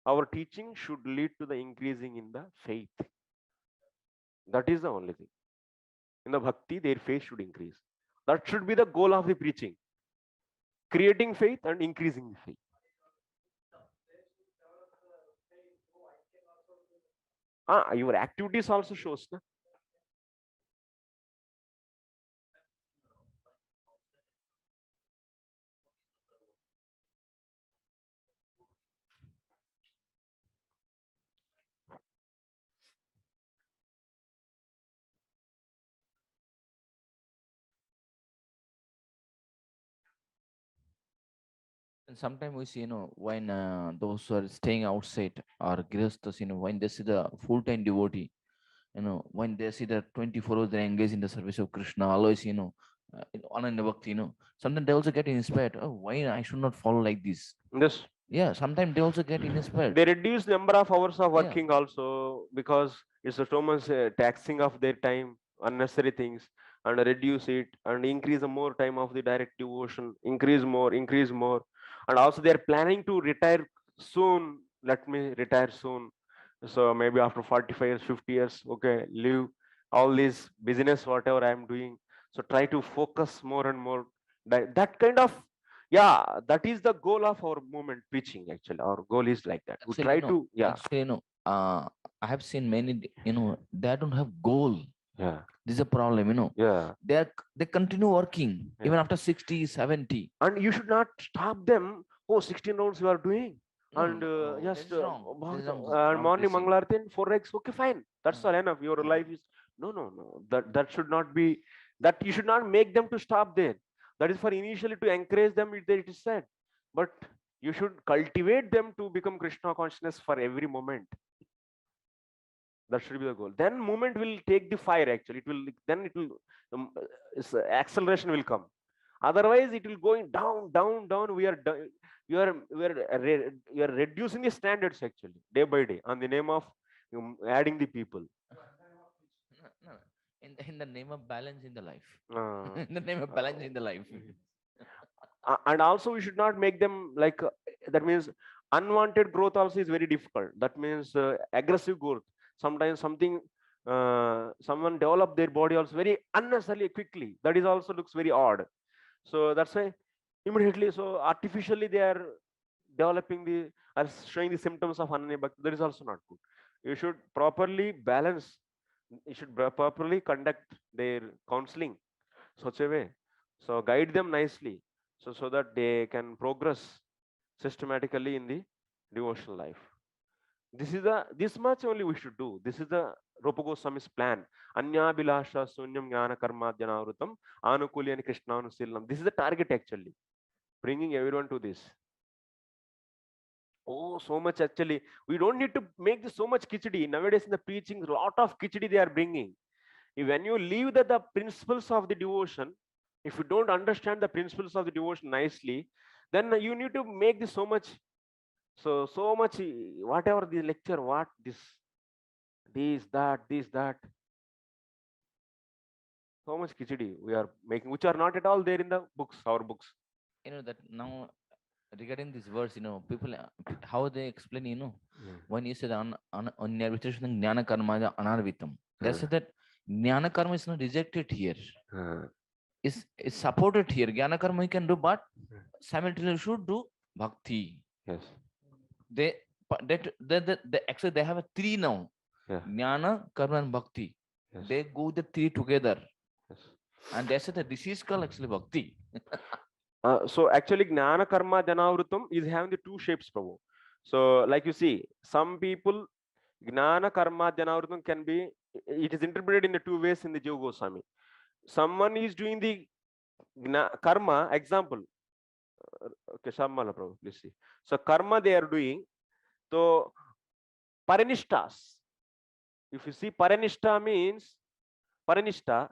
Our teaching should lead to the increasing in the faith. That is the only thing. In the bhakti, their faith should increase. That should be the goal of the preaching. Creating faith and increasing the faith. Your activities also shows. Na? And sometimes we see, when those who are staying outside or grihasthas, when they see the full-time devotee, when they see the 24 hours they engage in the service of Krishna, always, in Ananda Bhakti, sometimes they also get inspired. Oh, why I should not follow like this? Yes. Yeah, sometimes they also get inspired. They reduce number of hours of working also, because it's so much taxing of their time, unnecessary things, and reduce it and increase the more time of the direct devotion, increase more. And also they are planning to retire soon. Let me retire soon. So maybe after 45 years, 50 years, okay, leave all this business, whatever I am doing. So try to focus more and more. That kind of, yeah, that is the goal of our movement preaching. Actually, our goal is like that. We Actually, try to, yeah, actually, I have seen many, they don't have goal. yeah, This is a problem, yeah. they continue working Yeah. even after 60, 70. And you should not stop them. Oh, 16 rounds you are doing, No, and just this is wrong. This is wrong. and Wrong morning preaching. Mangalarti and 4 eggs. Okay, fine. That's all enough. Your life is no. That should not be. That you should not make them to stop there. That is for initially to encourage them. It is said, but you should cultivate them to become Krishna consciousness for every moment. That should be the goal. Then movement will take the fire. Actually, it will acceleration will come. Otherwise it will going down. We are reducing the standards actually day by day on the name of adding the people. No, in the name of balance in the life. Uh, In the name of balance in the life. and also we should not make them like that means unwanted growth also is very difficult. That means aggressive growth. Sometimes someone develop their body also very unnecessarily quickly. That is also looks very odd. So that's why immediately, so artificially they are developing are showing the symptoms of Ananya Bhakti. That is also not good. You should properly balance. You should properly conduct their counseling such a way. So guide them nicely, so that they can progress systematically in the devotional life. This much only we should do. This is the Rupa Goswami's plan. Anya Bilasha Sunyam Jnana Karma Janavrutam Anukulyani Krishnanusilam. This is the target actually. Bringing everyone to this. Oh, so much actually. We don't need to make this so much khichdi. Nowadays in the preaching, a lot of khichdi they are bringing. When you leave the principles of the devotion, if you don't understand the principles of the devotion nicely, then you need to make this so much, whatever the lecture, what this, that, so much khichdi we are making, which are not at all there in the books, our books. That now regarding this verse, people, how they explain, when you said on Jnana Karma Anarvitam, they said that Jnana Karma is not rejected here. Is supported here. Jnana Karma you can do, but simultaneously should do Bhakti. Yes. They actually they have a three now. Yeah. Jnana, Karma, and Bhakti. Yes. They go the three together. Yes. And they said that this is called actually Bhakti. So actually Jnana Karma Janavrutam is having the two shapes, Prabhu. So like you see, some people Jnana Karma Janavrutam can be, it is interpreted in the two ways in the Jiva Goswami. Someone is doing the karma, example. Okay, Shamala Prabhu, please see. So karma they are doing. So paranishtas. If you see paranishta means paranishta,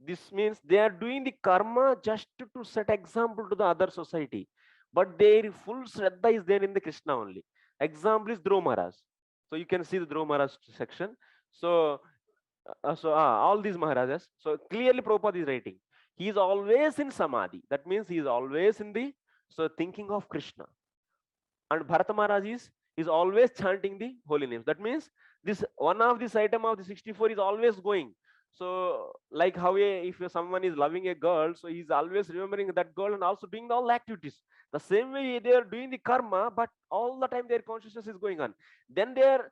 this means they are doing the karma just to set example to the other society, but their full shraddha is there in the Krishna only. Example is Dhruva Maharaj. So you can see the Dhruva Maharaj section. So all these Maharajas. So clearly Prabhupada is writing. He is always in samadhi. That means he is always in the thinking of Krishna. And Bharata Maharaj is always chanting the holy names. That means this one of this item of the 64 is always going. So like how if someone is loving a girl, so he's always remembering that girl and also doing all activities. The same way they are doing the karma, but all the time their consciousness is going on. Then their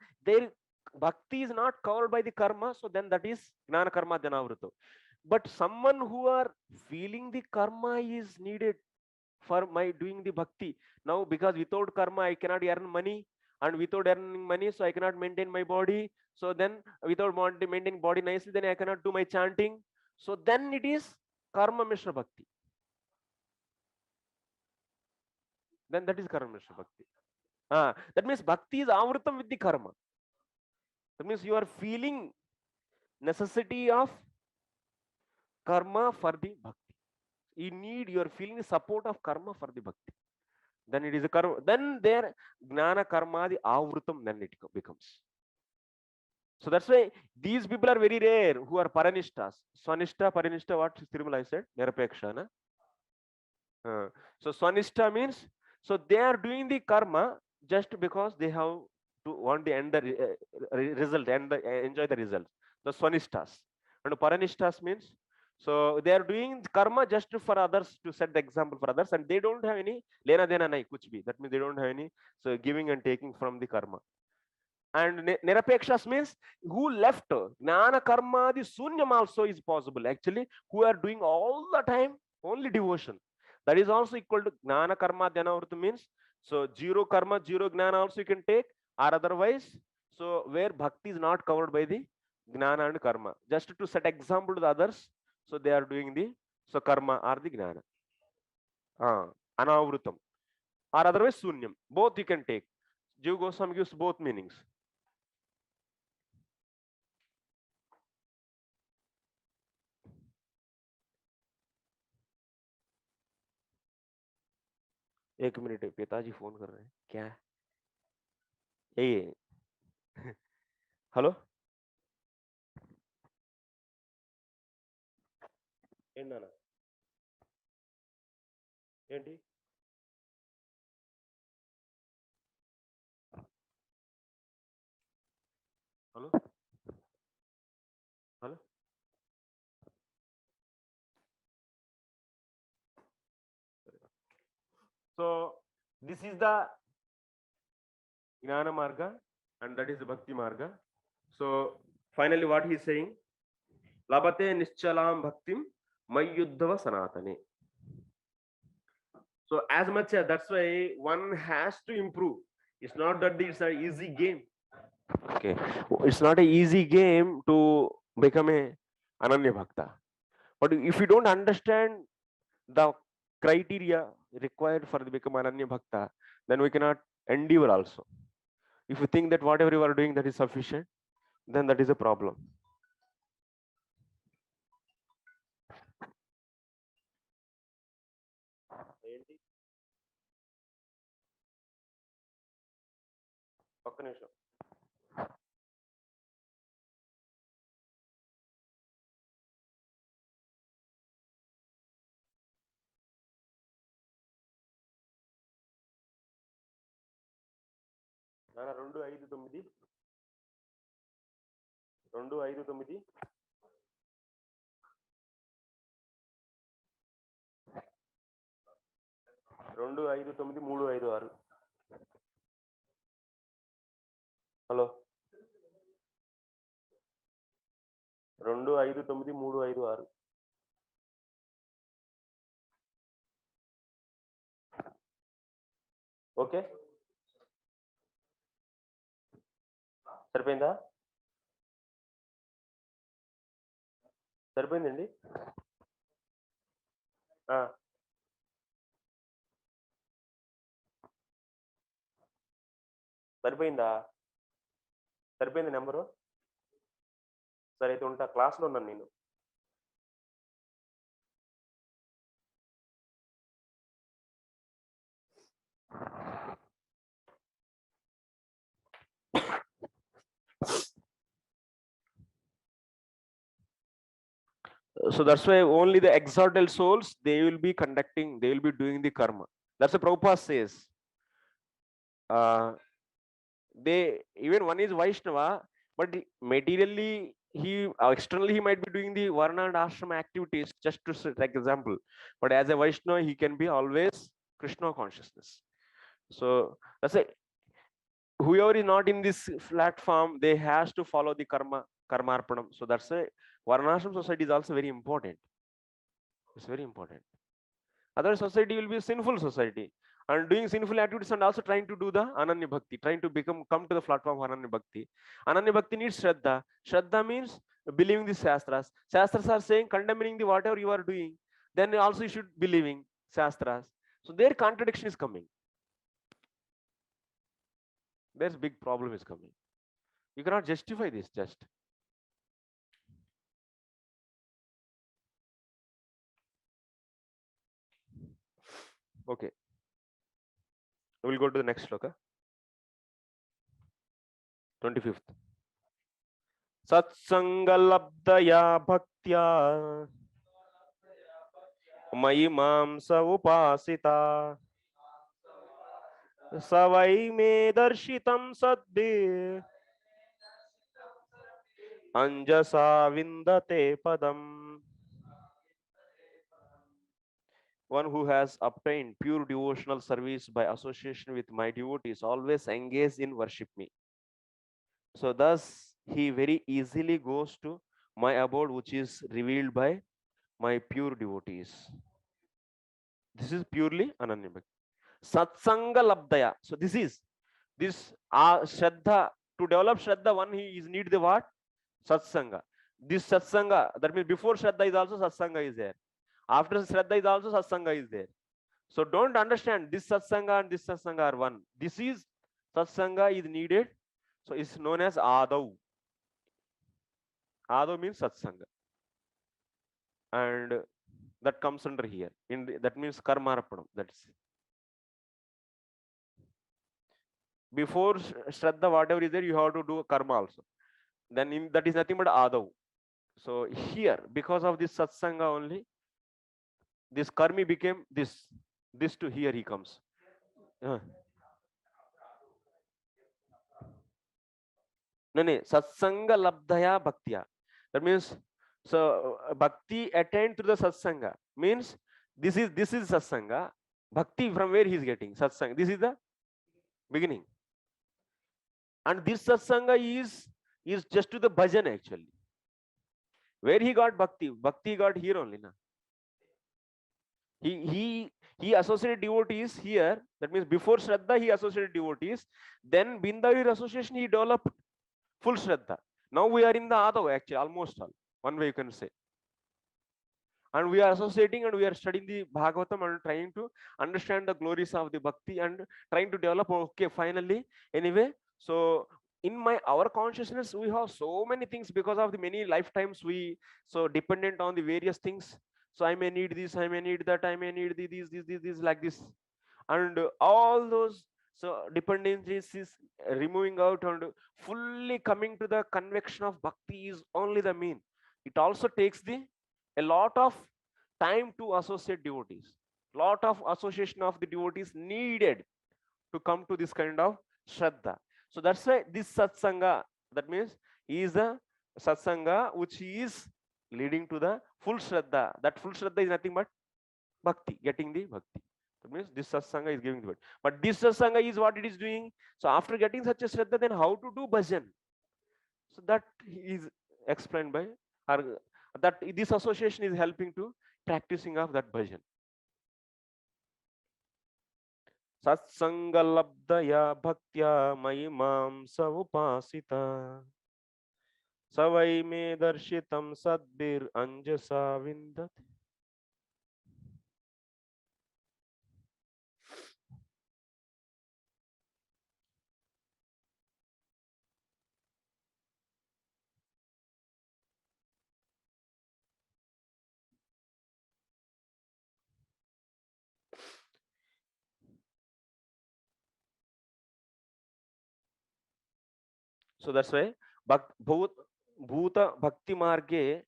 Bhakti is not covered by the karma, so then that is Jnana Karma Janavruto. But someone who are feeling the karma is needed for my doing the Bhakti. Now, because without karma, I cannot earn money, and without earning money, so I cannot maintain my body. So then without maintaining body nicely, then I cannot do my chanting. So then it is Karma Mishra Bhakti. Then that is Karma Mishra Bhakti. That means Bhakti is avrutam with the karma. That means you are feeling necessity of karma for the bhakti. You are feeling the support of karma for the bhakti. then it is a karma. Then their gnana karma the avrutam, then it becomes. So that's why these people are very rare who are paranishtas. Swanishta, paranishta, what Tirumala said? Nirapeksha, na? So swanishta means, so they are doing the karma just because they have to want the end the result and enjoy the results. The swanishtas. And paranishtas means, so they are doing karma just for others, to set the example for others, and they don't have any lena dena nai kuch bhi. That means they don't have any so giving and taking from the karma. And nirapekshas means who left gnana karma the sunyam also is possible actually, who are doing all the time only devotion. That is also equal to gnana karma dhyanavruta means, so zero karma, zero gnana also you can take, or otherwise, so where bhakti is not covered by the gnana and karma, just to set example to the others, so they are doing the so karma or the gnana. Anavrutam, or otherwise sunyam, both you can take. Jiva Goswami gives both meanings. एक minute, पिताजी phone कर रहे हैं क्या? यही hello, ఏంటన్నా ఏంటి? Hello hello, so this is the gnana marga and that is the bhakti marga. So finally what he is saying, labate nischalam bhaktim mayyuddhava sanatane. So as much as, that's why one has to improve. It's not that it's an easy game. Okay, it's not an easy game to become a ananya bhakta. But if you don't understand the criteria required for the become ananya bhakta, then we cannot endeavor also. If you think that whatever you are doing that is sufficient, then that is a problem. ఒక్క నిమిషం. నాన్న 259 259 356. Hello, 259 356. Okay, సరిపోయిందా? సరిపోయిందండి. సరిపోయిందా? సరిపోయింది number. సరే అయితే ఉంటా, క్లాస్లో ఉన్నాను నేను. So that's why only the exalted souls, they will be conducting, they will be doing the karma. That's what Prabhupada says. They, even one is Vaishnava, but materially he externally he might be doing the varna and ashrama activities, just to take example, but as a Vaishnava he can be always Krishna consciousness. So that's it. Whoever is not in this platform, they has to follow the karma arpanam. So that's why varnashram society is also very important. It's very important. Other society will be a sinful society and doing sinful activities and also trying to do the ananya bhakti, trying to come to the platform of ananya bhakti. Ananya bhakti needs shraddha. Shraddha means believing the shastras. Shastras are saying, condemning the whatever you are doing, then also you should believing shastras. So their contradiction is coming. There's big problem is coming. You cannot justify this just. Okay. We'll go to the next sloka. 25th. Satsangalabdaya bhaktya mayi mamsa upasita savai me darshitam sadbir anjasa vindate padam. One who has obtained pure devotional service by association with my devotees always engage in worship me. So thus he very easily goes to my abode, which is revealed by my pure devotees. This is purely Ananya Bhakti. Satsanga Labdaya. So this Shraddha. To develop Shraddha, one he is need the what? Satsanga. This Satsanga, that means before Shraddha is also Satsanga is there. After Shraddha is also Satsanga is there. So don't understand this Satsanga and this Satsanga are one. This is Satsanga is needed. So it's known as Adav. Adav means Satsanga. And that comes under here. That means Karmarpanam. That's before Shraddha, whatever is there, you have to do karma also. Then that is nothing but Adav. So here, because of this Satsanga only, this karmi became this. This to here he comes. No, Satsanga labdhaya bhaktya. That means, so bhakti attained through the Satsanga. Means this is Satsanga. Bhakti from where he is getting Satsanga. This is the beginning. And this Satsanga is just to the bhajan actually. Where he got bhakti? Bhakti got here only. Na? He associated devotees here. That means before Shraddha he associated devotees. Then Bindavir association he developed full Shraddha. Now we are in the Adav actually, almost all. One way you can say. And we are associating and we are studying the Bhagavatam and trying to understand the glories of the Bhakti and trying to develop, okay, finally, anyway. So in our consciousness, we have so many things because of the many lifetimes we so dependent on the various things. So I may need this, I may need that, I may need this, like this. And all those so dependencies is removing out and fully coming to the conviction of Bhakti is only the mean. It also takes a lot of time to associate devotees. Lot of association of the devotees needed to come to this kind of Shraddha. So that's why this Satsanga, that means is a Satsanga which is leading to the full Shraddha. That full Shraddha is nothing but Bhakti, getting the Bhakti. That means this Satsanga is giving the Bhakti. But this Satsanga is what it is doing. So after getting such a Shraddha, then how to do bhajan? So that is explained by that this association is helping to practicing of that bhajan. Satsangalabdaya bhaktya mayi mamsa upasita savai me darshitam sadbir anjasa vindat. So that's why Bhuta Bhakti Marge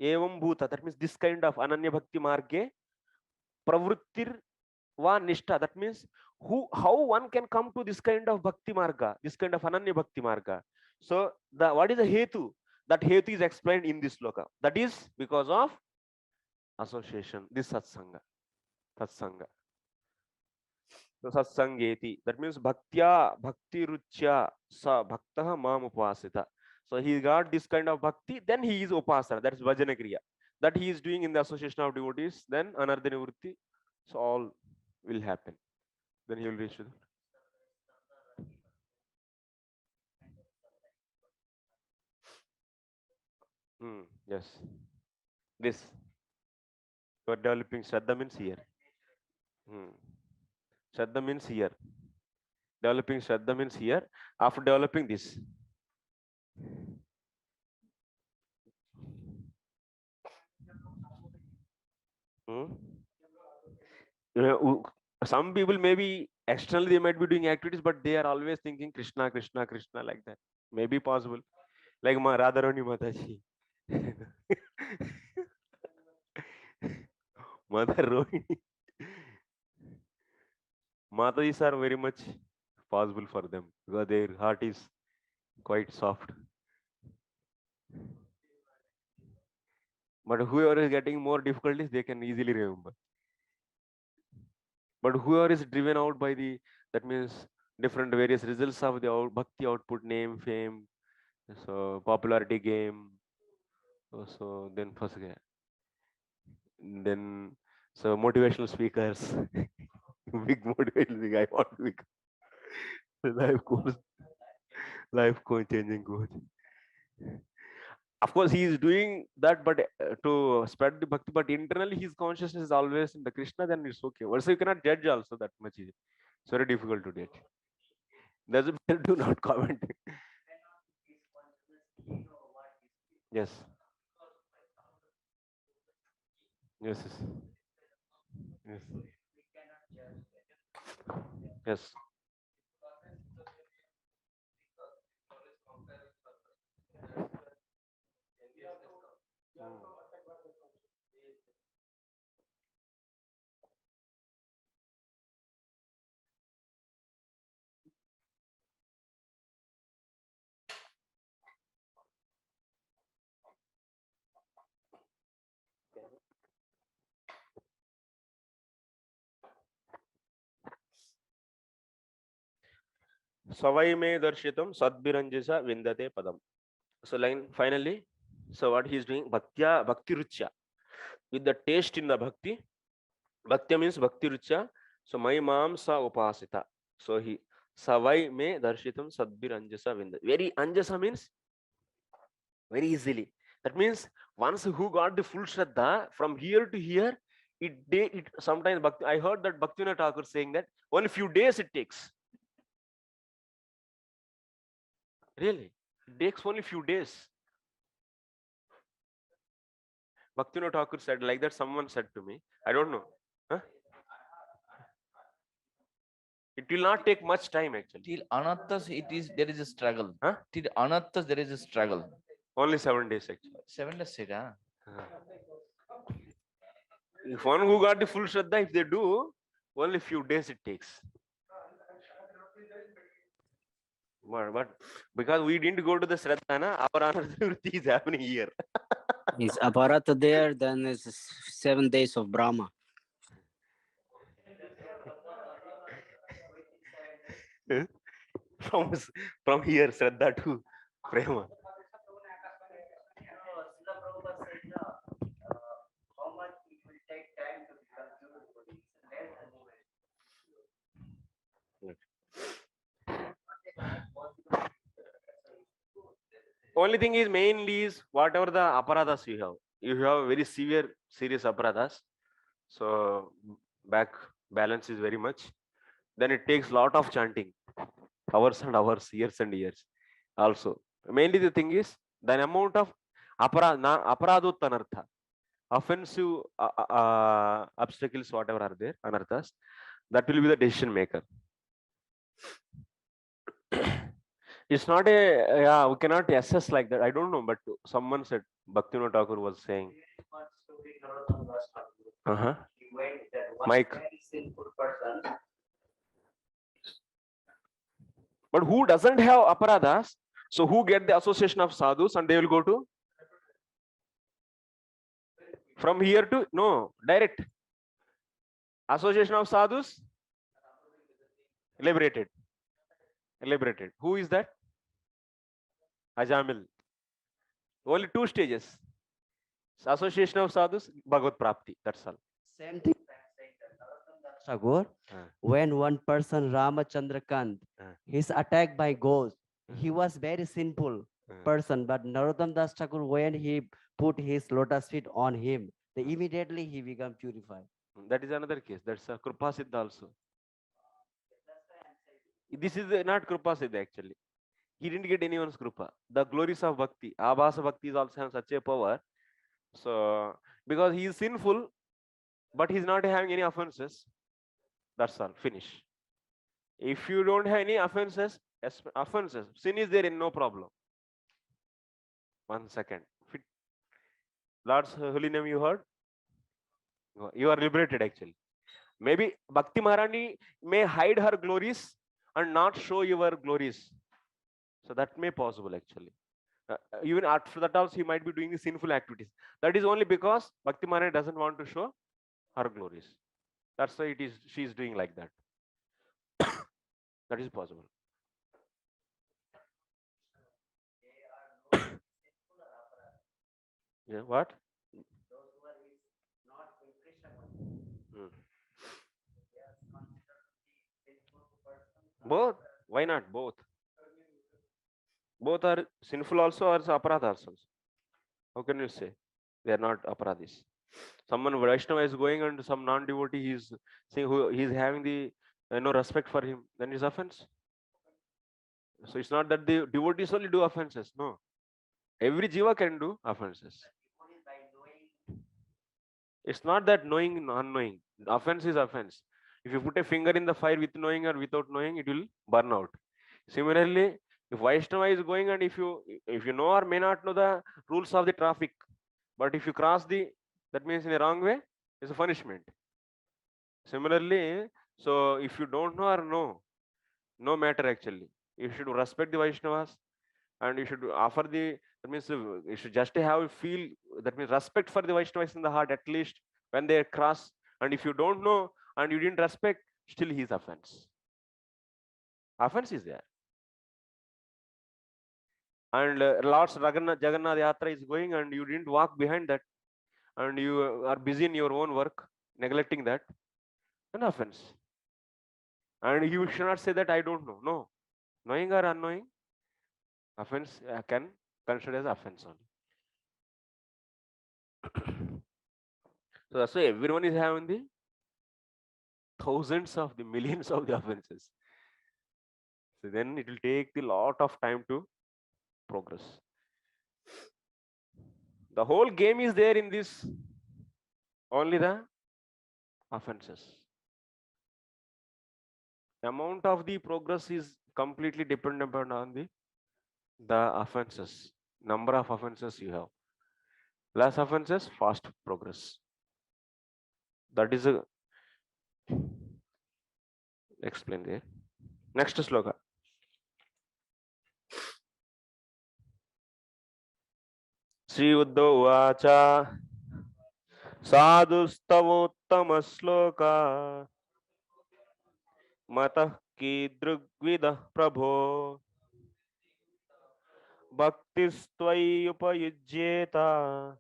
Evam Bhuta, that means this kind of Ananya Bhakti Marge Pravrittir Va Nishtha, that means how one can come to this kind of Bhakti Marga, this kind of Ananya Bhakti Marga. So what is the Hetu? That Hetu is explained in this sloka. That is because of association, this Satsanga. So Satsangeti, that means Bhaktya Bhakti Ruchya Sa Bhaktaha Mam Upasita. So he got this kind of bhakti, then he is upasana, that is Vajana Kriya. That he is doing in the association of devotees, then Anardha Nivritti. So all will happen. Then he will reach to yes. This. You are developing Shraddha means here. Shraddha means here. Developing Shraddha means here. After developing this. Some people maybe externally they might be doing activities, but they are always thinking Krishna, Krishna, Krishna, like that. Maybe possible. Like Ma Radharani Mataji. Mother Rohini. Matajis are very much possible for them because their heart is quite soft. But whoever is getting more difficulties, they can easily remember. But whoever is driven out by the, that means different various results of the bhakti output, name, fame, so popularity game, so then first then so motivational speakers, big motivational speaker, I want to become life coach, life coach, changing coach. Of course, he is doing that, but to spread the bhakti, but internally his consciousness is always in the Krishna, then it's okay. Also, you cannot judge also that much. It's very difficult to judge. Doesn't do not comment. Yes. Yes. Yes. Yes. Savai me darshitam sadbiranjasa vindate padam. So line finally, so what he is doing, bhaktya bhakti ruchya, with the taste in the bhakti. Bhaktya means bhakti ruchya. So my mam sa upasita. So he savai me darshitam sadbiranjasa vindate. Very anjasa means very easily. That means once who got the full shraddha from here to here, it sometimes bhakti, I heard that Bhaktivinoda Thakur saying that only few days it takes. Really, it takes only few days. Bhaktivinoda Thakur said like that. Someone said to me, I don't know. Huh? It will not take much time actually. Till Anattas, there is a struggle. Huh? Till Anattas, there is a struggle. Only 7 days actually. 7 days, huh? If one who got the full shraddha, if they do, only few days it takes. But because we didn't go to the shraddha, na, our anartha is happening here. Is Aparata there? Then it's 7 days of Brahma. from here, shraddha to prema. Only thing is mainly is whatever the aparadas you have. You have very serious aparadas. So back balance is very much. Then it takes lot of chanting, hours and hours, years and years. Also, mainly the thing is the amount of aparaduttanartha, offensive obstacles, whatever are there, anarthas, that will be the decision maker. It's not a, yeah, we cannot assess like that. I don't know, but someone said, Bhaktivinoda Thakur was saying. Mike. But who doesn't have aparadas? So who get the association of sadhus and they will go to? From here to, no, direct. Association of sadhus? Liberated. Liberated. Who is that? Ajamil. Only 2 stages. Association of sadhus, Bhagavad Prapti. That's all. Same thing. Tagore, when one person, Ramachandrakant, he's attacked by ghosts, he was very sinful person, but Narottam Das Thakur, when he put his lotus feet on him, immediately he became purified. That is another case. That's a Krupa Siddha also. This is not Krupa Siddha actually. He didn't get anyone's Krupa. The glories of Bhakti, Abhasa Bhakti is also have such a power. So, because he is sinful, but he is not having any offenses. That's all. Finish. If you don't have any offenses, sin is there in no problem. 1 second. Lord's holy name you heard? You are liberated actually. Maybe Bhakti Maharani may hide her glories and not show your glories. So that may possible actually. Even after that also he might be doing the sinful activities. That is only because Bhakti Maharani doesn't want to show her glories. That's why she is doing like that. That is possible. Yeah, what? Both. Why not? Both. Both are sinful also or aparadha also. How can you say they are not aparadhis? Someone Vaishnava is going and some non-devotee he is saying who he is having the respect for him, then it's offense. So it's not that the devotees only do offenses. No. Every jiva can do offenses. It's not that knowing and unknowing. Offense is offense. If you put a finger in the fire with knowing or without knowing, it will burn out. Similarly, if Vaishnava is going and if you know or may not know the rules of the traffic, but if you cross that means in a wrong way, it's a punishment. Similarly, so if you don't know or know, no matter actually. You should respect the Vaishnavas and you should offer that means you should just have feel, that means respect for the Vaishnavas in the heart at least when they cross. And if you don't know and you didn't respect, still he is offense. Offense is there. And Lord's Jagannath Yatra is going and you didn't walk behind that and you are busy in your own work, neglecting that, an offense. And you should not say that I don't know. No. Knowing or unknowing, offense can consider as offense only. So that's why everyone is having the thousands of the millions of the offenses. So then it will take a lot of time to progress. The whole game is there in this, only the offenses. The amount of the progress is completely dependent on the offenses, number of offenses you have. Less offenses, fast progress. That is a explain there. Next sloka. Sri Uddhava Vacha Sadhustavottama Sloka Matah Kidrugvida Prabho Bhaktistvayupayujyeta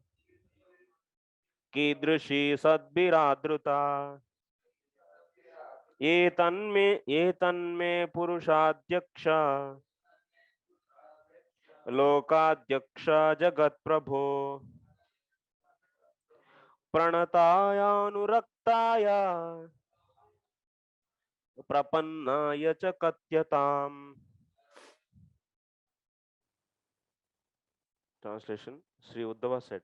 Kidrushi Sadbiradruta Etanme Purushadyaksha Lokadyaksha Jagat Prabho Pranataya Prapannaya cha Katyatam. Translation. Sri Uddhava said,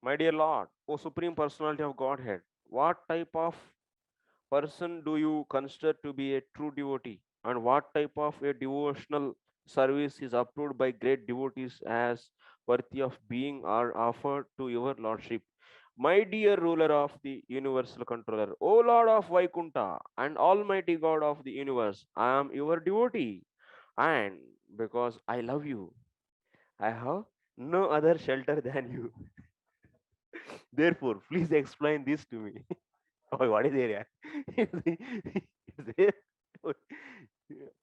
my dear Lord, O Supreme Personality of Godhead, what type of person do you consider to be a true devotee? And what type of a devotional service is approved by great devotees as worthy of being or offered to your Lordship? My dear ruler of the universal controller, O Lord of Vaikunta and Almighty God of the universe, I am your devotee. And because I love you, I have no other shelter than you. Therefore, please explain this to me. Oh, what is there?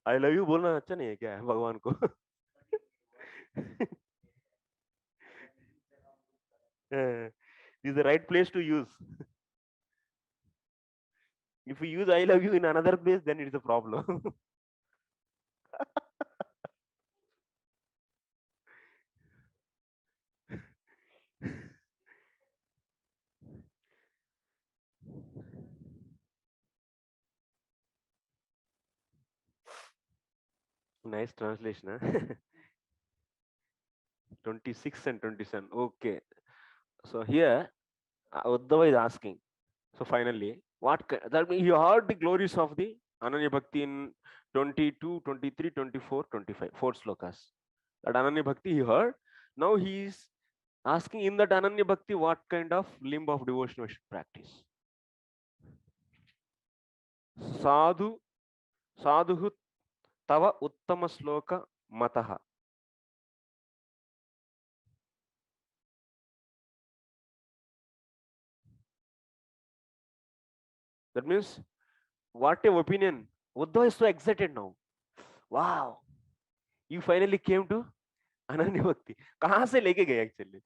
I love you बोलना अच्छा नहीं है क्या भगवान को? This is the right place to use. If you use I love you in another place, then it is a problem. Nice translation, huh? 26 and 27. Okay. So here, Uddhava is asking. So finally, That means he heard the glories of the Ananya Bhakti in 22, 23, 24, 25, 4 slokas. That Ananya Bhakti he heard. Now he is asking in that Ananya Bhakti what kind of limb of devotion we should practice. Sadhu Sadhu Tava Uttama Sloka Mataha. That means what a opinion. Uddhava is so excited now. Wow, you finally came to Ananya Bhakti. कहाँ से लेके गए actually?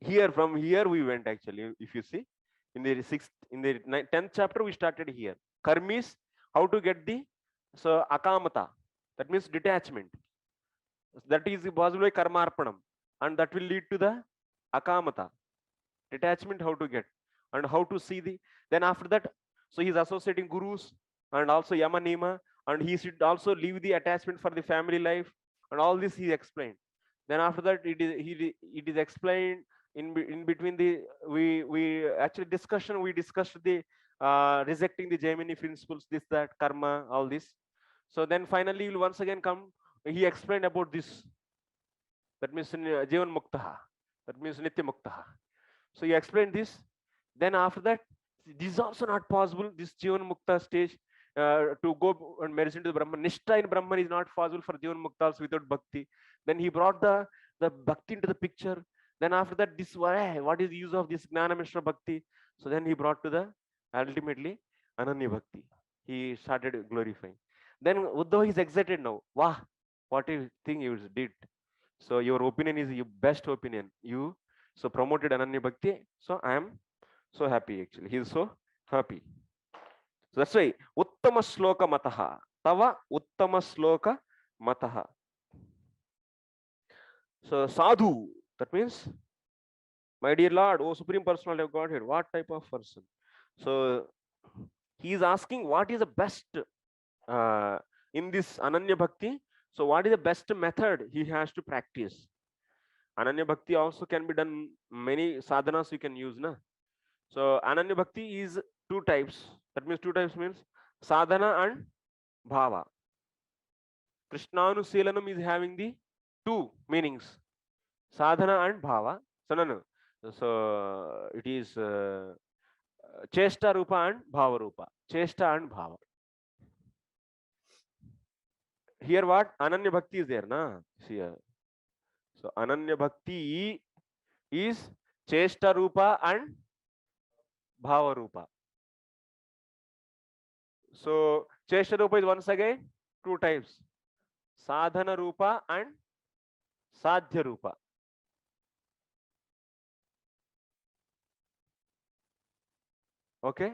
Here, from here we went actually. If you see, in the 10th chapter we started here. Karma is how to get the akamata. That means detachment. That is possible by karma arpanam, and that will lead to the akamata. Detachment how to get and how to see the. Then after that, so he's associating gurus and also yama nima, and he should also leave the attachment for the family life, and all this he explained. Then after that it is explained in between the we actually discussion we discussed the rejecting the Jaimini principles, this that karma, all this. So then finally will once again come, he explained about this, that means Jivan Muktaha, that means Nitya Muktaha. So he explained this. Then after that, this is also not possible, this Jivan Mukta stage, to go and merge into the Brahman. Nishtha in Brahman is not possible for Jivan Mukta also without Bhakti. Then he brought the Bhakti into the picture. Then after that, this what is the use of this Gnana Mishra Bhakti? So then he brought to the ultimately Ananya Bhakti. He started glorifying. Then Uddhava is excited now. Wow, what a thing you did. So your opinion is your best opinion. You so promoted Ananya Bhakti. So I am so happy actually. He is so happy. So that's why Uttama Sloka Mataha. Tava Uttama Sloka Mataha. So sadhu, that means, my dear Lord, O Supreme Personality of Godhead, what type of person? So he is asking what is the best in this Ananya Bhakti. So what is the best method he has to practice? Ananya Bhakti also can be done, many sadhanas you can use. Na? So Ananya Bhakti is two types. That means two types means sadhana and bhava. Krishnanuselanam is having the two meanings, sadhana and bhava. So no. So it is chesta rupa and bhava rupa. Chesta and bhava. Here what? Ananya Bhakti is there, na? See here. So Ananya Bhakti is chesta rupa and bhava rupa. So chesta rupa is once again two types, sadhana rupa and sadhya rupa. Okay.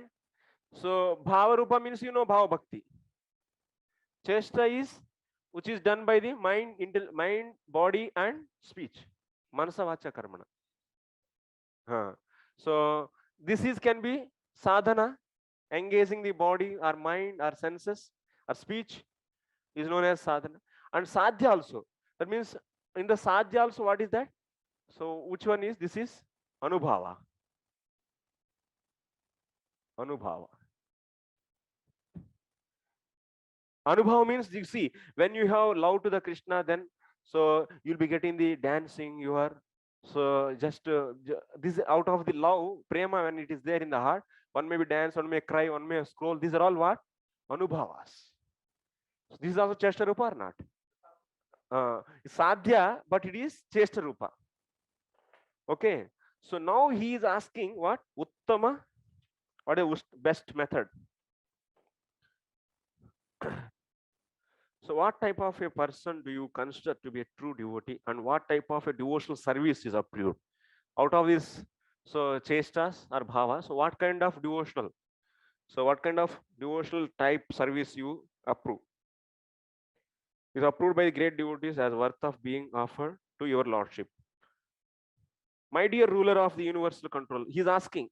So bhava rupa means bhava bhakti. Chesta is which is done by the mind, body and speech. Manasa vacha karmana. So this can be sadhana, engaging the body, our mind, our senses, our speech is known as sadhana. And sadhya also. That means in the sadhya also what is that? So which one is? This is anubhava. Anubhava. Anubhava means, you see, when you have love to the Krishna, then so you'll be getting the dancing, you are so just this out of the love, prema, when it is there in the heart, one may be dance, one may cry, one may scroll. These are all what? Anubhavas. So this is also Chesta Rupa or not? Sadhya, but it is Chesta Rupa. Okay. So now he is asking what? Uttama, what is best method? So what type of a person do you consider to be a true devotee, and what type of a devotional service is approved? Out of this, so chestas or bhava, so what kind of devotional? So what kind of devotional type service you approve? Is approved by the great devotees as worth of being offered to your lordship. My dear ruler of the universal control, he is asking,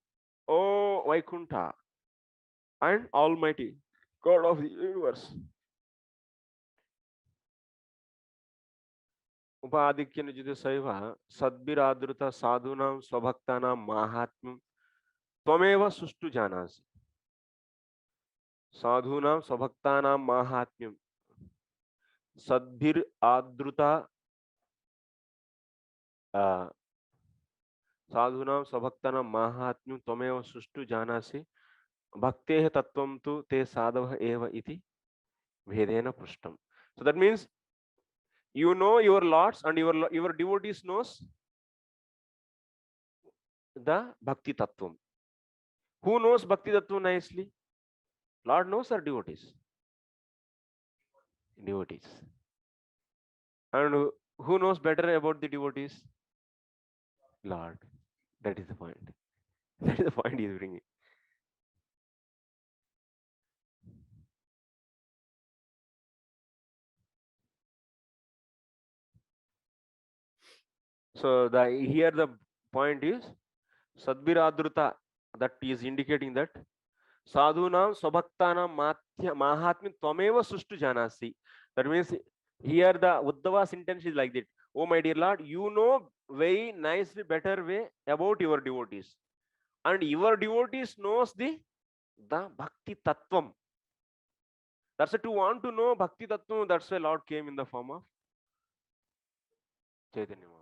O Vaikuntha and Almighty God of the universe, उपाधिक्य निजित सैव सद्भिरादृत साधूनां स्वभक्तानां माहात्म्यं त्वमेव सुष्टु जानासि. Sadhunam Swabhaktanam Mahatmyam Sadbhir Adruta Sadhunam Swabhaktanam Mahatmyam Tvameva Sushtu Janasi Bhakteha Tattvam Tu Te Sadhavah Eva Iti Vedena Prishtam. So that means you know your lords and your devotees knows the Bhakti Tattvam. Who knows Bhakti Tattvam nicely? Lord knows or devotees? Devotees. And who knows better about the devotees? Lord. That is the point. That is the point he is bringing. So here the point is Sadbiradruta, that is indicating that Sadhunam Swabhaktanam Mahatmyam Tvameva Sushtu Janasi. That means here the Uddhava's intention is like that. Oh my dear Lord, you know very nicely better way about your devotees. And your devotees knows the Bhakti Tattvam. That's why to want to know Bhakti Tattvam, that's why Lord came in the form of Chaitanya Mahaprabhu.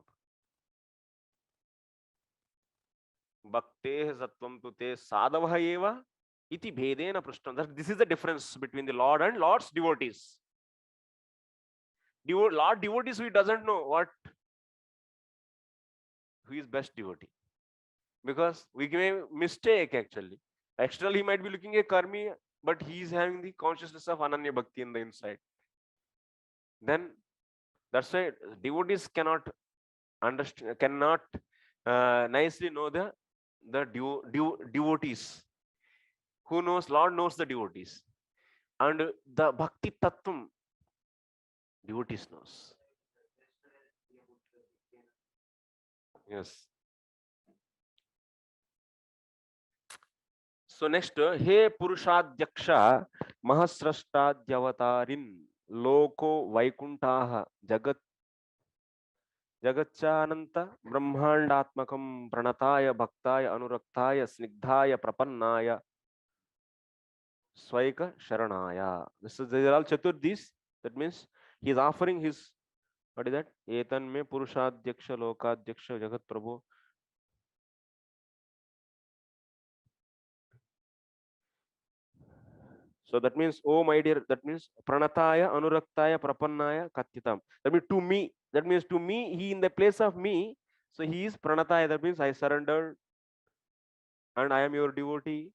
Bhakteha Sattvam tu te sadhavah eva iti bhedena prishtam. This is the difference between the Lord and Lord's devotees. Lord devotees, we doesn't know who is best devotee, because we may mistake actually. Externally, he might be looking at karmi, but he is having the consciousness of Ananya Bhakti in the inside. Then that's why devotees cannot understand, cannot nicely know the devotees. Who knows? Lord knows the devotees. And the Bhakti Tattvam, devotees knows. Yes. So next, He Purushadyaksha Mahasrashtadhyavatarin Loko Vaikuntaha Jagatchananta Brahmandatmakam Pranataya Bhaktaya Anuraktaya Snigdhaya Prapannaya Swaika Sharanaya. These are all Chaturdis. That means he is offering his, what is that? Etan me Purushadyaksha Lokadyaksha Jagat Prabhu. So that means, oh my dear, that means Pranataya Anuraktaya Prapannaya Katyitam. That means to me. That means to me, he in the place of me. So he is Pranataya. That means I surrendered and I am your devotee.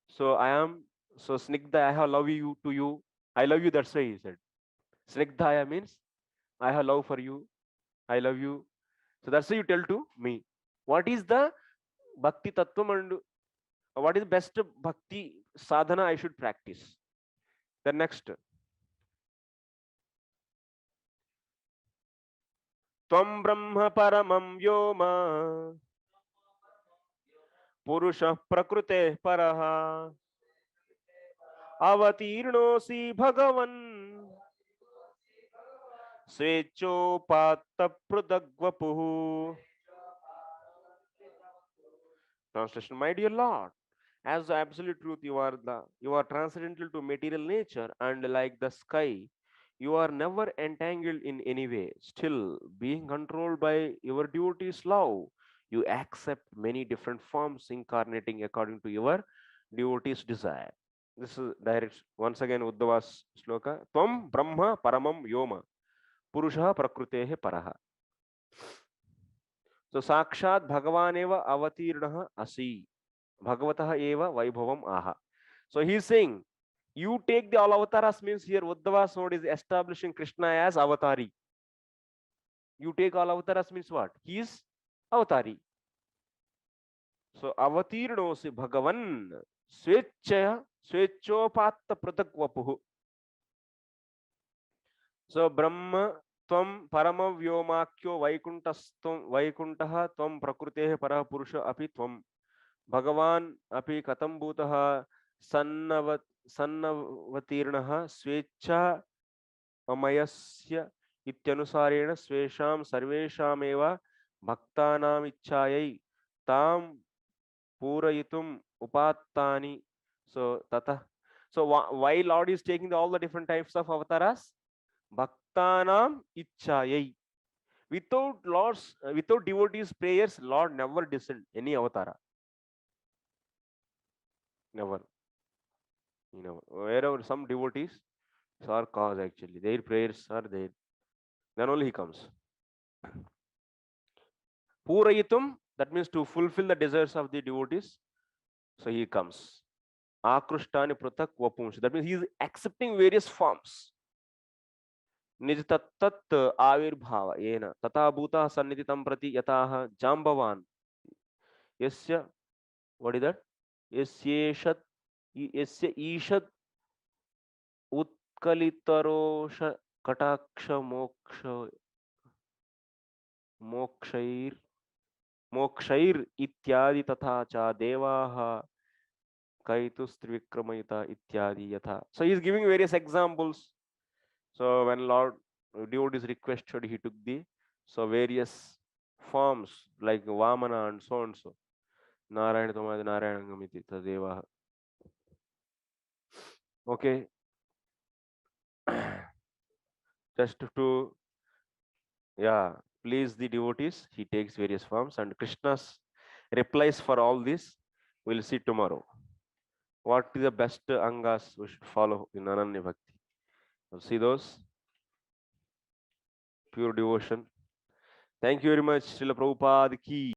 So I am, so Snigdha, I have love you to you. I love you, that's why he said. Snigdhaya means I have love for you. I love you. So that's why you tell to me. What is the Bhakti Tattvam and what is the best Bhakti sadhana I should practice? The next. Tvam Brahma Paramam Vyoma Purusha Prakrute Paraha Avatirnosi Bhagavan Svechopatta Prudagvapuhu. Translation: My dear Lord, as the absolute truth, you are transcendental to material nature, and like the sky, you are never entangled in any way. Still, being controlled by your devotee's love, you accept many different forms incarnating according to your devotee's desire. This is direct. Once again, Uddhava's sloka. Tvam Brahma Paramam Yoma Purusha Prakrutehe Paraha. So Sakshat Bhagavan eva avatirnaha asi. Bhagavataha eva vaibhavam aha. So he is saying, you take the all avatars, means here Uddhava Sword is establishing Krishna as avatari. You take all avatars means what? He is avatari. So avatirnosi Bhagavan Svechopatta Pratakvapuhu. So Brahma Tvam Paramavyomakyo Vaikuntaha Tvam Prakrutehe Para Purusha Api Tvam Bhagavan Api Katam Bhutaha Sannavatirnaha Svecha Amayasya Ityanusarena Svesham Sarveshameva Bhaktanam Ichayai Tam Purayitum Upattani. So Tata. So why Lord is taking all the different types of avatars? Bhaktanam ichchayai. Without devotees' prayers, Lord never descend any avatara. Never. Wherever some devotees are cause, actually, their prayers are there. Then only he comes. Purayitum, that means to fulfill the desires of the devotees. So he comes. Akrushtani pratak vapumsh. That means he is accepting various forms. Nij tat avirbhava yena tata bhuta sannidhitam prati yataha jambavan. Yasya, what is that? Yasyeshat, yasya ishad utkalitarosh kataksha mokshair ityadi tatha cha devaha kaitus trivikramayita ityadi yatha. So he is giving various examples. So when Lord devotee is requested, he took the various forms like Vamana and so and so. Narayana Tamadi Narayanangamiti Tadeva. Okay. Just to please the devotees, he takes various forms, and Krishna's replies for all this we'll see tomorrow. What is the best angas we should follow in Ananya Bhakti? We'll see those. Pure devotion. Thank you very much, Srila Prabhupada ki.